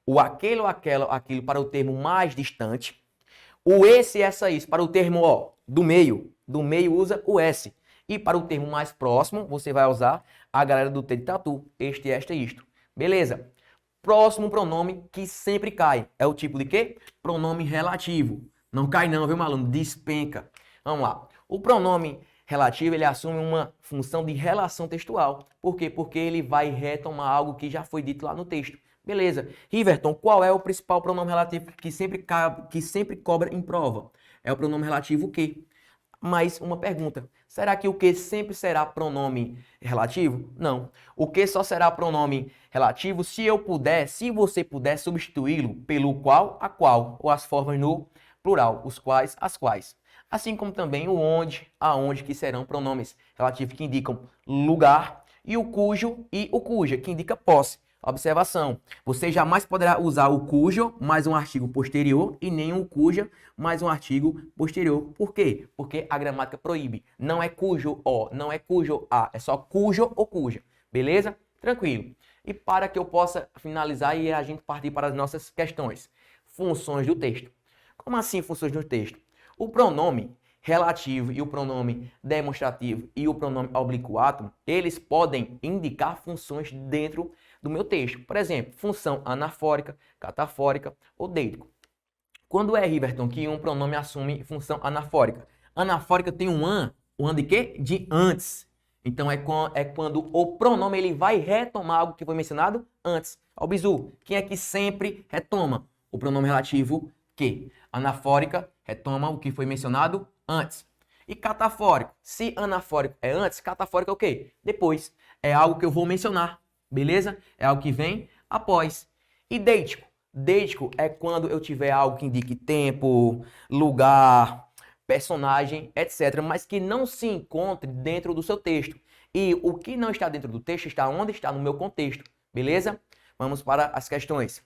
O aquele ou aquela, aquilo para o termo mais distante. O esse, essa, isso para o termo ó, do meio. Do meio usa o S. E para o termo mais próximo, você vai usar a galera do T de tatu. Este, esta e isto. Beleza? Próximo pronome que sempre cai. É o tipo de quê? Pronome relativo. Não cai não, viu, maluco? Despenca. Vamos lá. O pronome relativo, ele assume uma função de relação textual. Por quê? Porque ele vai retomar algo que já foi dito lá no texto. Beleza. Riverton, qual é o principal pronome relativo que sempre cobra em prova? É o pronome relativo o quê? Mais uma pergunta. Será que o que sempre será pronome relativo? Não. O que só será pronome relativo se você puder substituí-lo pelo qual, a qual, ou as formas no plural, os quais, as quais. Assim como também o onde, aonde, que serão pronomes relativos que indicam lugar, e o cujo e o cuja, que indica posse. Observação, você jamais poderá usar o cujo mais um artigo posterior e nem o cuja mais um artigo posterior. Por quê? Porque a gramática proíbe. Não é cujo o, não é cujo a, é só cujo ou cuja. Beleza? Tranquilo. E para que eu possa finalizar e a gente partir para as nossas questões. Funções do texto. Como assim funções do texto? O pronome relativo e o pronome demonstrativo e o pronome oblíquo, eles podem indicar funções dentro do meu texto. Por exemplo, função anafórica, catafórica ou deítico. Quando é, Riverton, que um pronome assume função anafórica? Anafórica tem um an de quê? De antes. Então é quando o pronome ele vai retomar algo que foi mencionado antes. Ó, o bizu, quem é que sempre retoma? O pronome relativo que? Anafórica retoma o que foi mencionado antes. E catafórico, se anafórico é antes, catafórico é o quê? Depois. É algo que eu vou mencionar. Beleza? É algo que vem após. E deítico? Deítico é quando eu tiver algo que indique tempo, lugar, personagem, etc. Mas que não se encontre dentro do seu texto. E o que não está dentro do texto está onde está no meu contexto. Beleza? Vamos para as questões.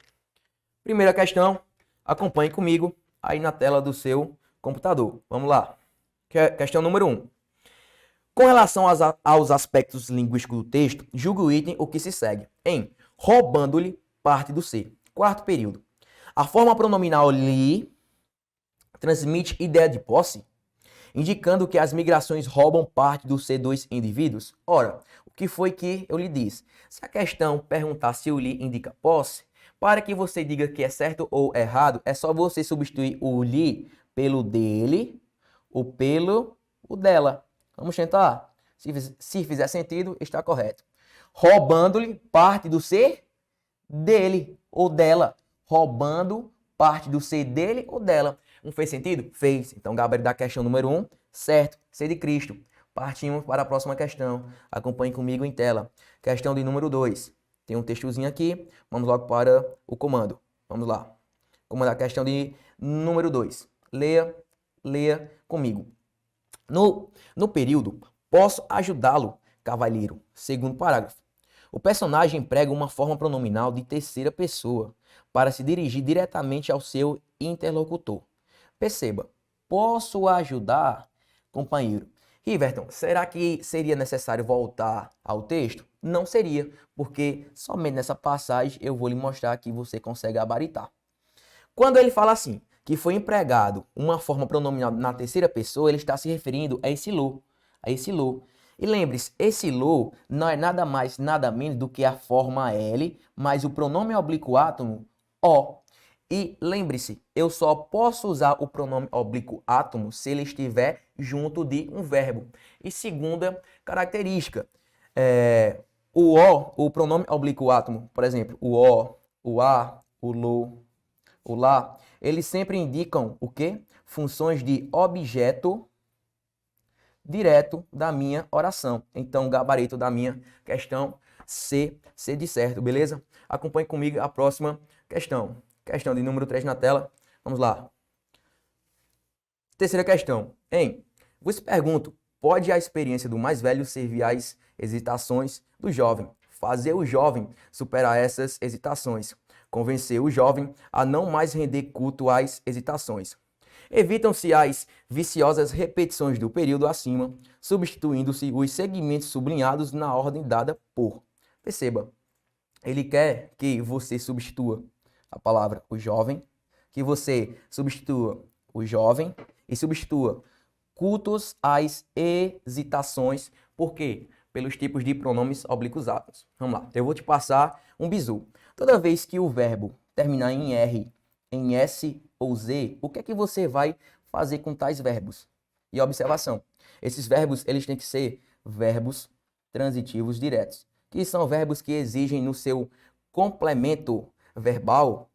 Primeira questão, acompanhe comigo aí na tela do seu computador. Vamos lá. Questão número 1. Com relação aos aspectos linguísticos do texto, julgue o item o que se segue. Em roubando-lhe parte do ser. Quarto período. A forma pronominal lhe transmite ideia de posse, indicando que as migrações roubam parte do ser dos indivíduos. Ora, o que foi que eu lhe disse? Se a questão perguntar se o lhe indica posse, para que você diga que é certo ou errado, é só você substituir o lhe pelo dele ou pelo o dela. Vamos tentar? Se fizer sentido, está correto. Roubando-lhe parte do ser dele ou dela. Roubando parte do ser dele ou dela. Não fez sentido? Fez. Então, gabarito da questão número 1, certo. Ser de Cristo. Partimos para a próxima questão. Acompanhe comigo em tela. Questão de número 2. Tem um textozinho aqui. Vamos logo para o comando. Vamos lá. Comando da questão de número 2. Leia comigo. No período, posso ajudá-lo, cavalheiro. Segundo parágrafo. O personagem emprega uma forma pronominal de terceira pessoa para se dirigir diretamente ao seu interlocutor. Perceba, posso ajudar, companheiro. Riverton, será que seria necessário voltar ao texto? Não seria, porque somente nessa passagem eu vou lhe mostrar que você consegue gabaritar. Quando ele fala assim, que foi empregado uma forma pronominal na terceira pessoa, ele está se referindo a esse lo. E lembre-se, esse lo não é nada mais, nada menos do que a forma L, mais o pronome oblíquo átomo O. E lembre-se, eu só posso usar o pronome oblíquo átomo se ele estiver junto de um verbo. E segunda característica, o pronome oblíquo átomo, por exemplo, o o, o a, o lo, o lá, eles sempre indicam o quê? Funções de objeto direto da minha oração. Então, o gabarito da minha questão C de certo, beleza? Acompanhe comigo a próxima questão. Questão de número 3 na tela. Vamos lá. Terceira questão. Vos pergunto, pode a experiência do mais velho servir às hesitações do jovem? Fazer o jovem superar essas hesitações. Convencer o jovem a não mais render culto às hesitações. Evitam-se as viciosas repetições do período acima, substituindo-se os segmentos sublinhados na ordem dada por. Perceba, ele quer que você substitua a palavra o jovem, que você substitua o jovem e substitua cultos às hesitações. Por quê? Pelos tipos de pronomes oblíquos átomos. Vamos lá, eu vou te passar um bizu. Toda vez que o verbo terminar em R, em S ou Z, o que é que você vai fazer com tais verbos? E observação, esses verbos eles têm que ser verbos transitivos diretos, que são verbos que exigem no seu complemento verbal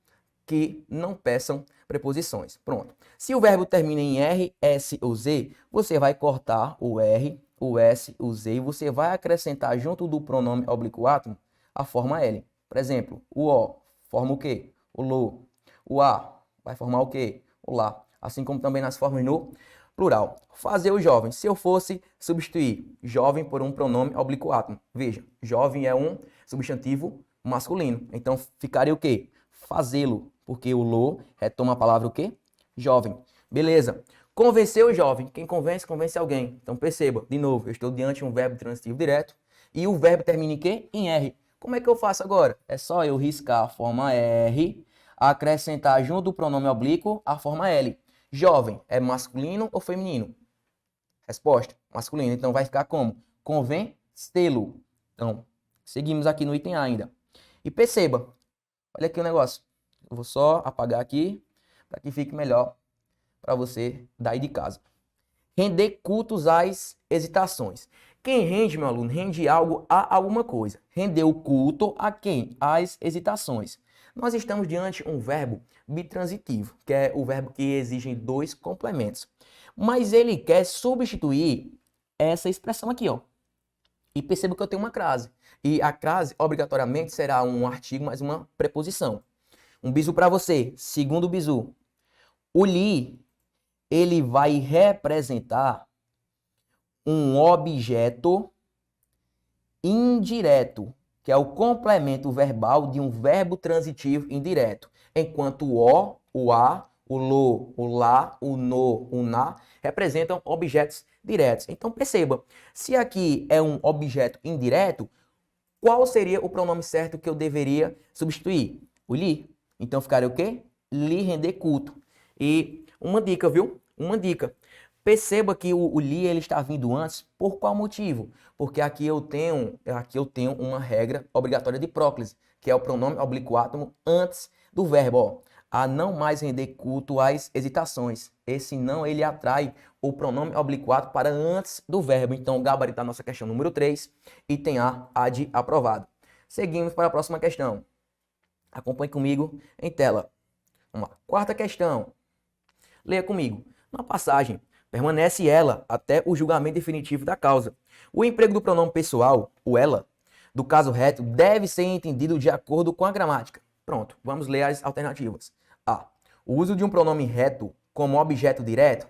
que não peçam preposições. Pronto. Se o verbo termina em R, S ou Z, você vai cortar o R, o S, o Z e você vai acrescentar junto do pronome oblíquo átomo a forma L. Por exemplo, o O forma o quê? O lo. O A vai formar o quê? O lá. Assim como também nas formas no plural. Fazer o jovem. Se eu fosse substituir jovem por um pronome oblíquo átomo. Veja, jovem é um substantivo masculino. Então ficaria o quê? Fazê-lo. Porque o lo retoma a palavra o quê? Jovem. Beleza. Convencer o jovem. Quem convence, convence alguém. Então perceba, de novo, eu estou diante de um verbo transitivo direto e o verbo termina em quê? Em R. Como é que eu faço agora? É só eu riscar a forma R, acrescentar junto do pronome oblíquo a forma L. Jovem é masculino ou feminino? Resposta, masculino. Então vai ficar como? Convencê-lo. Então, seguimos aqui no item A ainda. E perceba, olha aqui o negócio. Eu vou só apagar aqui para que fique melhor para você daí de casa. Render cultos às hesitações. Quem rende, meu aluno, rende algo a alguma coisa. Render o culto a quem? Às hesitações. Nós estamos diante de um verbo bitransitivo, que é o verbo que exige dois complementos. Mas ele quer substituir essa expressão aqui, ó. E perceba que eu tenho uma crase. E a crase, obrigatoriamente, será um artigo mais uma preposição. Um bizu para você. Segundo bizu. O li, ele vai representar um objeto indireto, que é o complemento verbal de um verbo transitivo indireto. Enquanto o a, o lo, o lá, o no, o na representam objetos diretos. Então perceba, se aqui é um objeto indireto, qual seria o pronome certo que eu deveria substituir? O li. Então ficaria o quê? Lhe render culto. E uma dica, viu? Uma dica. Perceba que o li ele está vindo antes. Por qual motivo? Porque aqui eu tenho uma regra obrigatória de próclise, que é o pronome oblíquo átomo antes do verbo. Ó, a não mais render culto às hesitações. Esse não ele atrai o pronome oblíquo átomo para antes do verbo. Então, gabaritar nossa questão número 3, item A de aprovado. Seguimos para a próxima questão. Acompanhe comigo em tela. Vamos lá. Quarta questão. Leia comigo. Na passagem, permanece ela até o julgamento definitivo da causa. O emprego do pronome pessoal, o ela, do caso reto, deve ser entendido de acordo com a gramática. Pronto, vamos ler as alternativas. A. O uso de um pronome reto como objeto direto.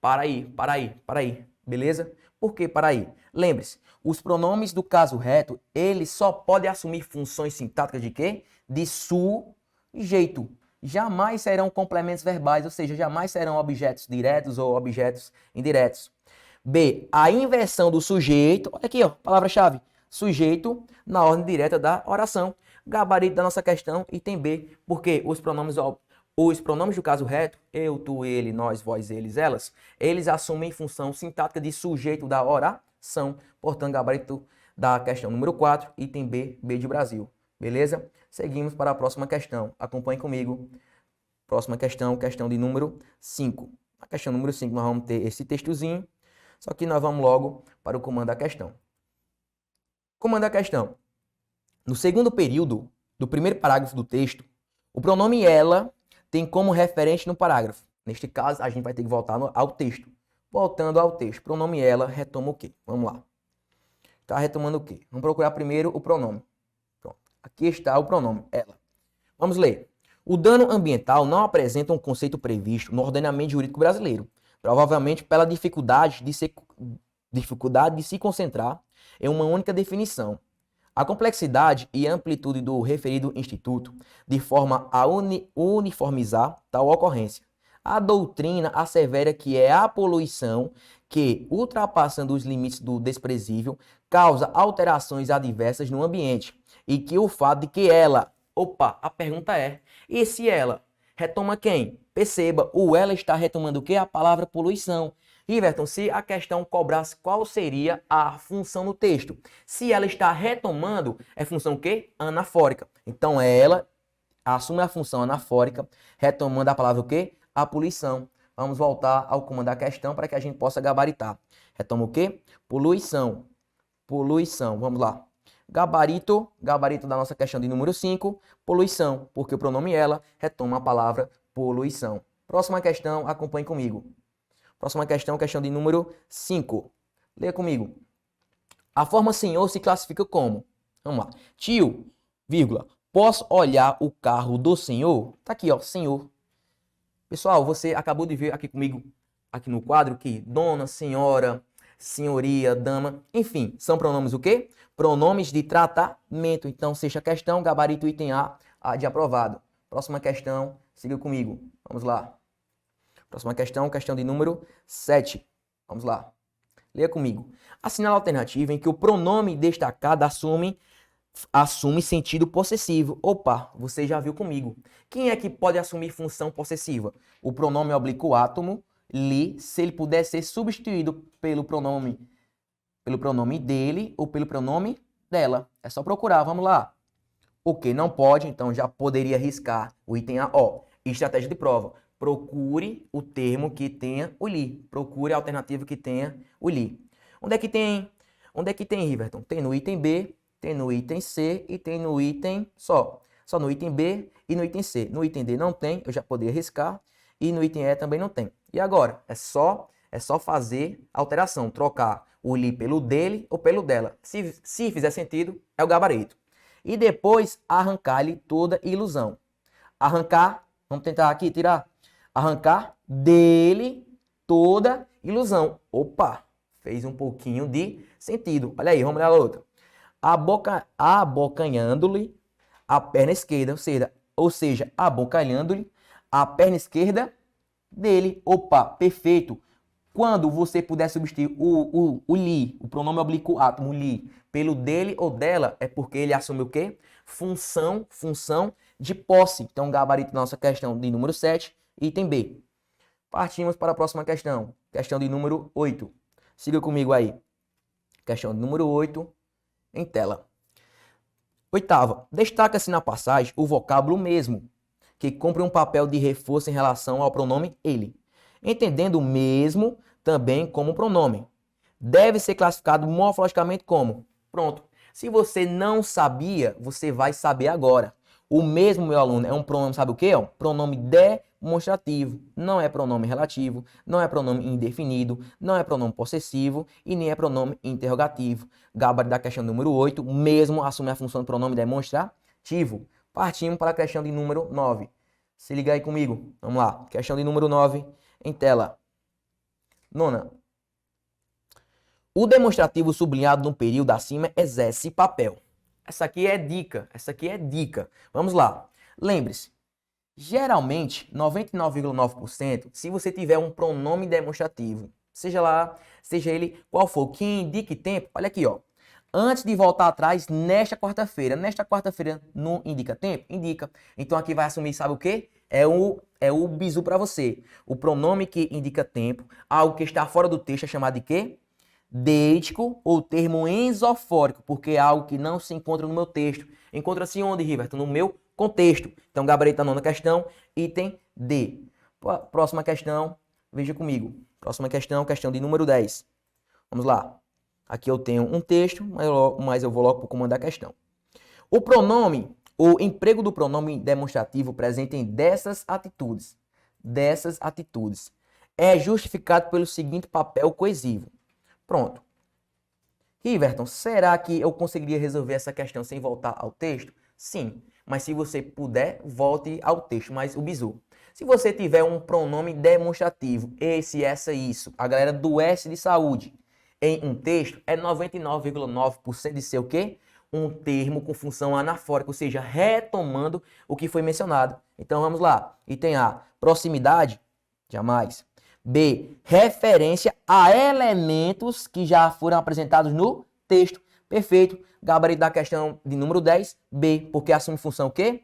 Para aí. Beleza? Por que para aí? Lembre-se, os pronomes do caso reto, eles só podem assumir funções sintáticas de quê? De sujeito. Jamais serão complementos verbais, ou seja, jamais serão objetos diretos ou objetos indiretos. B. A inversão do sujeito, olha aqui, ó, palavra-chave, sujeito na ordem direta da oração. Gabarito da nossa questão, item B, porque os pronomes do caso reto, eu, tu, ele, nós, vós, eles, elas, eles assumem função sintática de sujeito da oração. Portanto, gabarito da questão número 4, item B, B de Brasil. Beleza? Seguimos para a próxima questão. Acompanhe comigo. Próxima questão, questão de número 5. Na questão número 5 nós vamos ter esse textozinho, só que nós vamos logo para o comando da questão. Comando da questão. No segundo período do primeiro parágrafo do texto, o pronome ela tem como referente no parágrafo. Neste caso, a gente vai ter que voltar ao texto. Voltando ao texto, pronome ela retoma o quê? Vamos lá. Está retomando o quê? Vamos procurar primeiro o pronome. Pronto. Aqui está o pronome ela. Vamos ler. O dano ambiental não apresenta um conceito previsto no ordenamento jurídico brasileiro, provavelmente pela dificuldade de se concentrar em uma única definição. A complexidade e amplitude do referido instituto, de forma a uniformizar tal ocorrência. A doutrina assevera que é a poluição que, ultrapassando os limites do desprezível, causa alterações adversas no ambiente e que o fato de que ela... Opa, a pergunta é, e se ela retoma quem? Perceba, o ela está retomando o quê? A palavra poluição. Riverton, se a questão cobrasse qual seria a função no texto? Se ela está retomando, é função o quê? Anafórica. Então ela assume a função anafórica, retomando a palavra o quê? A poluição. Vamos voltar ao comando da questão para que a gente possa gabaritar. Retoma o quê? Poluição. Poluição. Vamos lá. Gabarito da nossa questão de número 5, poluição, porque o pronome ela retoma a palavra poluição. Próxima questão, acompanhe comigo. Próxima questão, questão de número 5. Leia comigo. A forma senhor se classifica como? Vamos lá. Tio, vírgula, posso olhar o carro do senhor? Tá aqui, ó, senhor. Pessoal, você acabou de ver aqui comigo, aqui no quadro, que dona, senhora, senhoria, dama, enfim, são pronomes o quê? Pronomes de tratamento. Então, sexta questão, gabarito item A de aprovado. Próxima questão, siga comigo. Vamos lá. Próxima questão, questão de número 7. Vamos lá. Leia comigo. Assinala a alternativa em que o pronome destacado assume sentido possessivo. Opa, você já viu comigo. Quem é que pode assumir função possessiva? O pronome oblíquo átomo, li, se ele puder ser substituído pelo pronome dele ou pelo pronome dela. É só procurar, vamos lá. O que não pode, então já poderia riscar o item A. Ó, estratégia de prova. Procure o termo que tenha o li. Procure a alternativa que tenha o li. Onde é que tem, Riverton? Tem no item B, tem no item C e tem no item só. Só no item B e no item C. No item D não tem, eu já poderia riscar. E no item E também não tem. E agora? É só fazer a alteração. Trocar o li pelo dele ou pelo dela. Se fizer sentido, é o gabarito. E depois arrancar-lhe toda ilusão. Arrancar, vamos tentar aqui tirar. Arrancar dele toda ilusão. Opa, fez um pouquinho de sentido. Olha aí, vamos olhar a outra. Abocanhando-lhe a perna esquerda, ou seja, abocanhando-lhe a perna esquerda dele. Opa, perfeito. Quando você puder substituir o li, o pronome oblíquo átomo, li, pelo dele ou dela, é porque ele assume o quê? Função de posse. Então, gabarito da nossa questão de número 7, item B. Partimos para a próxima questão. Questão de número 8. Siga comigo aí. Questão de número 8, em tela. Oitava. Destaca-se na passagem o vocábulo mesmo, que cumpre um papel de reforço em relação ao pronome ele, entendendo o mesmo também como pronome. Deve ser classificado morfologicamente como. Pronto. Se você não sabia, você vai saber agora. O mesmo, meu aluno, é um pronome, sabe o quê? É um pronome demonstrativo. Não é pronome relativo, não é pronome indefinido, não é pronome possessivo e nem é pronome interrogativo. Gabarito da questão número 8, mesmo assume a função do pronome demonstrativo. Partimos para a questão de número 9. Se liga aí comigo. Vamos lá. Questão de número 9 em tela. Nona. O demonstrativo sublinhado no período acima exerce papel. Essa aqui é dica. Vamos lá. Lembre-se. Geralmente, 99,9%, se você tiver um pronome demonstrativo, seja ele qual for, que indique tempo, olha aqui, ó. Antes de voltar atrás, nesta quarta-feira não indica tempo? Indica. Então aqui vai assumir, sabe o quê? É o bizu para você. O pronome que indica tempo, algo que está fora do texto é chamado de quê? Deítico ou termo ensofórico, porque é algo que não se encontra no meu texto. Encontra-se onde, Riverton? No meu contexto. Então, gabarito da nona questão, item D. Próxima questão, Veja comigo. Próxima questão, questão de número 10. Vamos lá. Aqui eu tenho um texto, mas eu vou logo para o comando da questão. O pronome, o emprego do pronome demonstrativo presente em dessas atitudes é justificado pelo seguinte papel coesivo. Pronto. Riverton, será que eu conseguiria resolver essa questão sem voltar ao texto? Sim, mas se você puder, volte ao texto. Mas o bizu, se você tiver um pronome demonstrativo, esse, essa, isso, a galera do S de saúde, em um texto, é 99,9% de ser o quê? Um termo com função anafórica, ou seja, retomando o que foi mencionado. Então vamos lá. Item A, proximidade, jamais. B, referência a elementos que já foram apresentados no texto. Perfeito. Gabarito da questão de número 10, B, porque assume função o quê?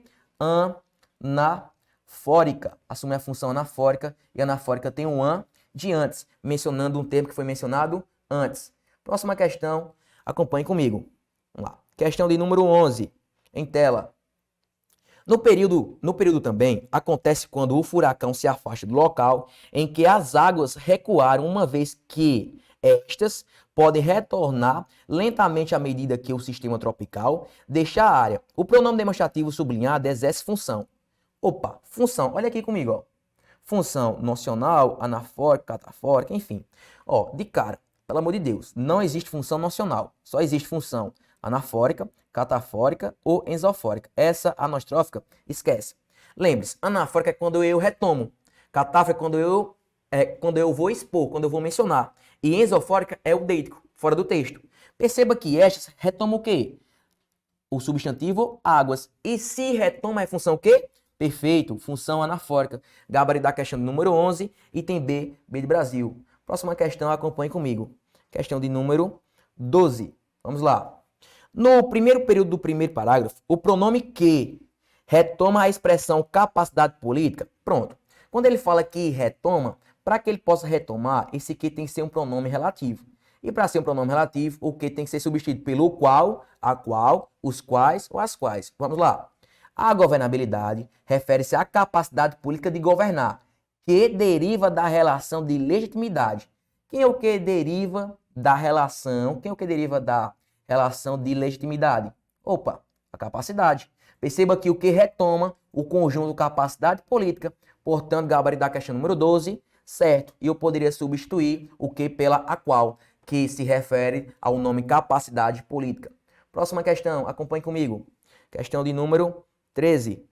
Anafórica. Assume a função anafórica e anafórica tem um an de antes, mencionando um termo que foi mencionado antes. Próxima questão, acompanhe comigo. Vamos lá. Questão de número 11, em tela. No período também, acontece quando o furacão se afasta do local em que as águas recuaram, uma vez que estas podem retornar lentamente à medida que o sistema tropical deixa a área. O pronome demonstrativo sublinhado exerce função. Opa, função, olha aqui comigo, ó. Função nocional, anafórica, catafórica, enfim. Ó, de cara, pelo amor de Deus, não existe função nocional, só existe função anafórica, catafórica ou enzofórica. Essa anastrófica, esquece. Lembre-se, anafórica é quando eu retomo. Catafórica é quando eu vou expor, quando eu vou mencionar. E enzofórica é o deítico, fora do texto. Perceba que estas retomam o quê? O substantivo águas. E se retoma é função o quê? Perfeito, função anafórica. Gabarito da questão número 11, item B, B de Brasil. Próxima questão, acompanhe comigo. Questão de número 12. Vamos lá. No primeiro período do primeiro parágrafo, o pronome que retoma a expressão capacidade política. Pronto. Quando ele fala que retoma, para que ele possa retomar, esse que tem que ser um pronome relativo. E para ser um pronome relativo, o que tem que ser substituído pelo qual, a qual, os quais ou as quais. Vamos lá. A governabilidade refere-se à capacidade política de governar, que deriva da relação de legitimidade. Quem é o que deriva da relação? Quem é o que deriva da relação de legitimidade? Opa, a capacidade. Perceba que o que retoma o conjunto capacidade política, portanto, gabarito da questão número 12, certo. E eu poderia substituir o que pela a qual, que se refere ao nome capacidade política. Próxima questão, acompanhe comigo. Questão de número 13.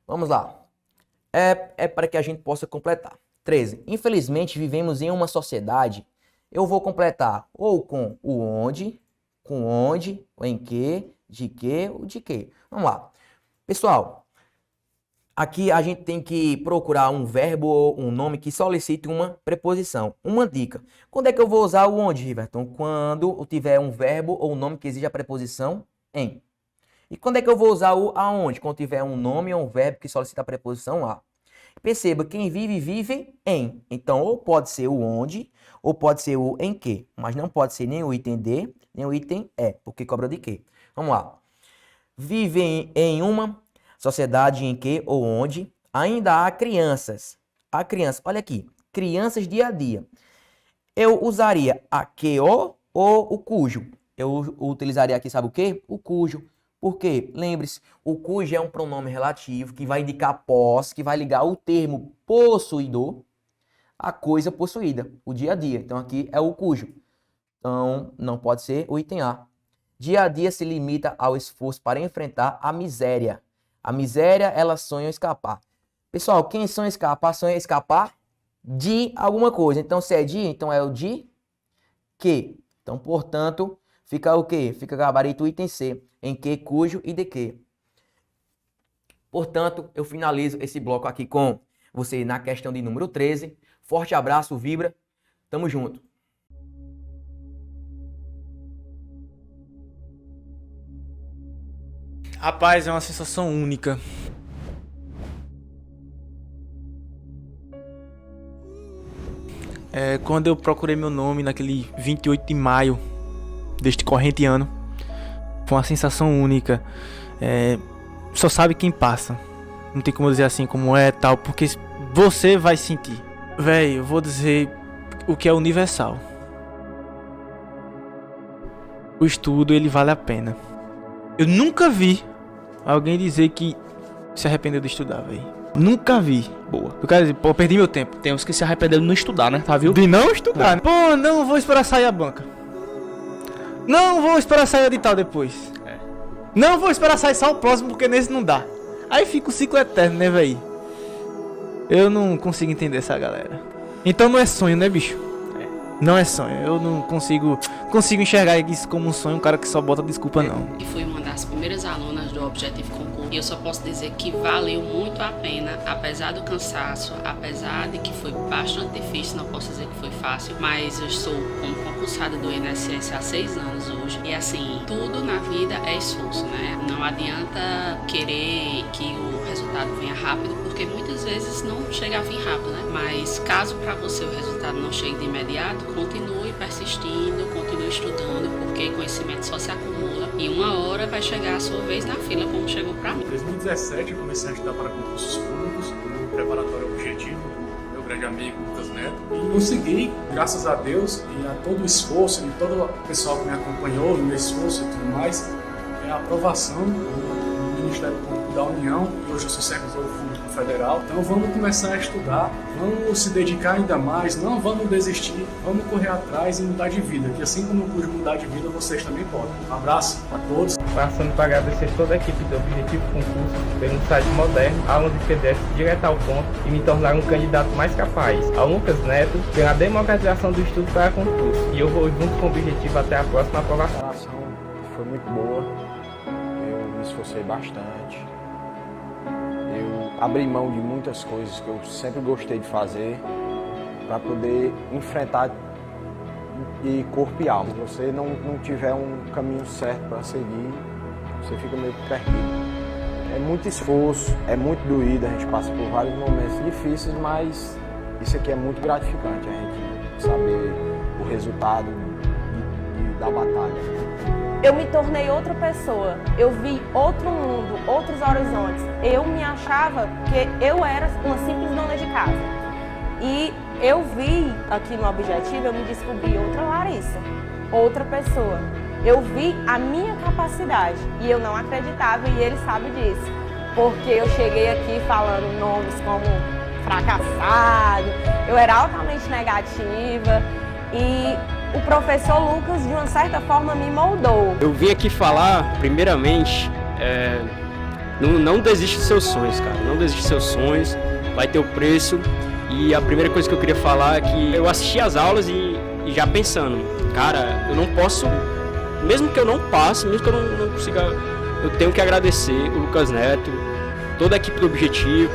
Vamos lá. É para que a gente possa completar. 13. Infelizmente, vivemos em uma sociedade. Eu vou completar ou com o onde, o em que, o de que. Vamos lá. Pessoal, aqui a gente tem que procurar um verbo ou um nome que solicite uma preposição. Uma dica. Quando é que eu vou usar o onde, Riverton? Quando eu tiver um verbo ou um nome que exija a preposição em. E quando é que eu vou usar o aonde? Quando tiver um nome ou um verbo que solicita a preposição a. Perceba, quem vive, vive em. Então, ou pode ser o onde, ou pode ser o em que. Mas não pode ser nem o item de, nem o item é, porque cobra de que. Vamos lá. Vive em uma sociedade em que ou onde ainda há crianças. Há crianças. Olha aqui. Crianças dia a dia. Eu usaria a que ou o cujo. Eu utilizaria aqui, sabe o quê? O cujo. Por quê? Lembre-se, o cujo é um pronome relativo que vai indicar posse, que vai ligar o termo possuidor à coisa possuída, o dia a dia. Então aqui é o cujo. Então não pode ser o item A. Dia a dia se limita ao esforço para enfrentar a miséria. A miséria, ela sonha escapar. Pessoal, quem sonha escapar de alguma coisa. Então se é de, então é o de que. Então, portanto, fica o quê? Fica gabarito item C. Em que, cujo e de que. Portanto, eu finalizo esse bloco aqui com você na questão de número 13. Forte abraço, vibra. Tamo junto. Rapaz, é uma sensação única. Quando eu procurei meu nome naquele 28 de maio deste corrente ano, foi uma sensação única. Só sabe quem passa. Não tem como dizer assim como é tal, porque você vai sentir. Véi, eu vou dizer o que é universal. O estudo, ele vale a pena. Eu nunca vi alguém dizer que se arrependeu de estudar, véi. Nunca vi. Boa. Eu quero dizer, pô, perdi meu tempo. Tem uns que se arrependeram de não estudar, né? Tá, viu? De não estudar, né? Pô, não vou esperar sair a banca. Não vou esperar sair o edital depois. Não vou esperar sair só o próximo, porque nesse não dá. Aí fica o ciclo eterno, né, véi? Eu não consigo entender essa galera. Então não é sonho, né, bicho? Não é sonho. Eu não consigo enxergar isso como um sonho, um cara que só bota desculpa, não. E fui uma das primeiras alunas do Objetivo Concurso. E eu só posso dizer que valeu muito a pena, apesar do cansaço, apesar de que foi bastante difícil, não posso dizer que foi fácil, mas eu estou como concursada do INSS há 6 anos hoje. E assim, tudo na vida é esforço, né? Não adianta querer que o resultado venha rápido, porque muitas vezes não chega a vir rápido, né? Mas caso para você o resultado não chegue de imediato, continue persistindo, continue estudando, porque conhecimento só se acumula e uma hora vai chegar a sua vez na fila, como chegou para mim. Em 2017 eu comecei a estudar para concursos públicos, no preparatório Objetivo, do meu grande amigo Lucas Neto, e consegui, graças a Deus e a todo o esforço e todo o pessoal que me acompanhou no meu esforço e tudo mais, a aprovação do Ministério Público da União, e hoje eu sou servidor público federal. Então vamos começar a estudar, vamos se dedicar ainda mais, não vamos desistir, vamos correr atrás e mudar de vida, que assim como eu pude mudar de vida, vocês também podem. Um abraço a todos. Passando para agradecer toda a equipe do Objetivo Concurso pelo site moderno, aulas de PDF direto ao ponto e me tornar um candidato mais capaz. Ao Lucas Neto pela democratização do estudo para concurso. E eu vou junto com o Objetivo até a próxima aprovação. A ação foi muito boa, eu me esforcei bastante. Eu abri mão de muitas coisas que eu sempre gostei de fazer para poder enfrentar de corpo e alma. Se você não tiver um caminho certo para seguir, você fica meio perdido. É muito esforço, é muito doído, a gente passa por vários momentos difíceis, mas isso aqui é muito gratificante, a gente saber o resultado da batalha. Eu me tornei outra pessoa, eu vi outro mundo, outros horizontes. Eu me achava que eu era uma simples dona de casa. E eu vi aqui no Objetivo, eu me descobri outra Larissa, outra pessoa. Eu vi a minha capacidade e eu não acreditava e ele sabe disso. Porque eu cheguei aqui falando nomes como fracassado, eu era altamente negativa e o professor Lucas, de uma certa forma, me moldou. Eu vim aqui falar, primeiramente, não desiste dos seus sonhos, cara. Não desiste dos seus sonhos, vai ter o preço. E a primeira coisa que eu queria falar é que eu assisti às aulas e já pensando, cara, eu não posso, mesmo que eu não passe, mesmo que eu não consiga, eu tenho que agradecer o Lucas Neto, toda a equipe do Objetivo,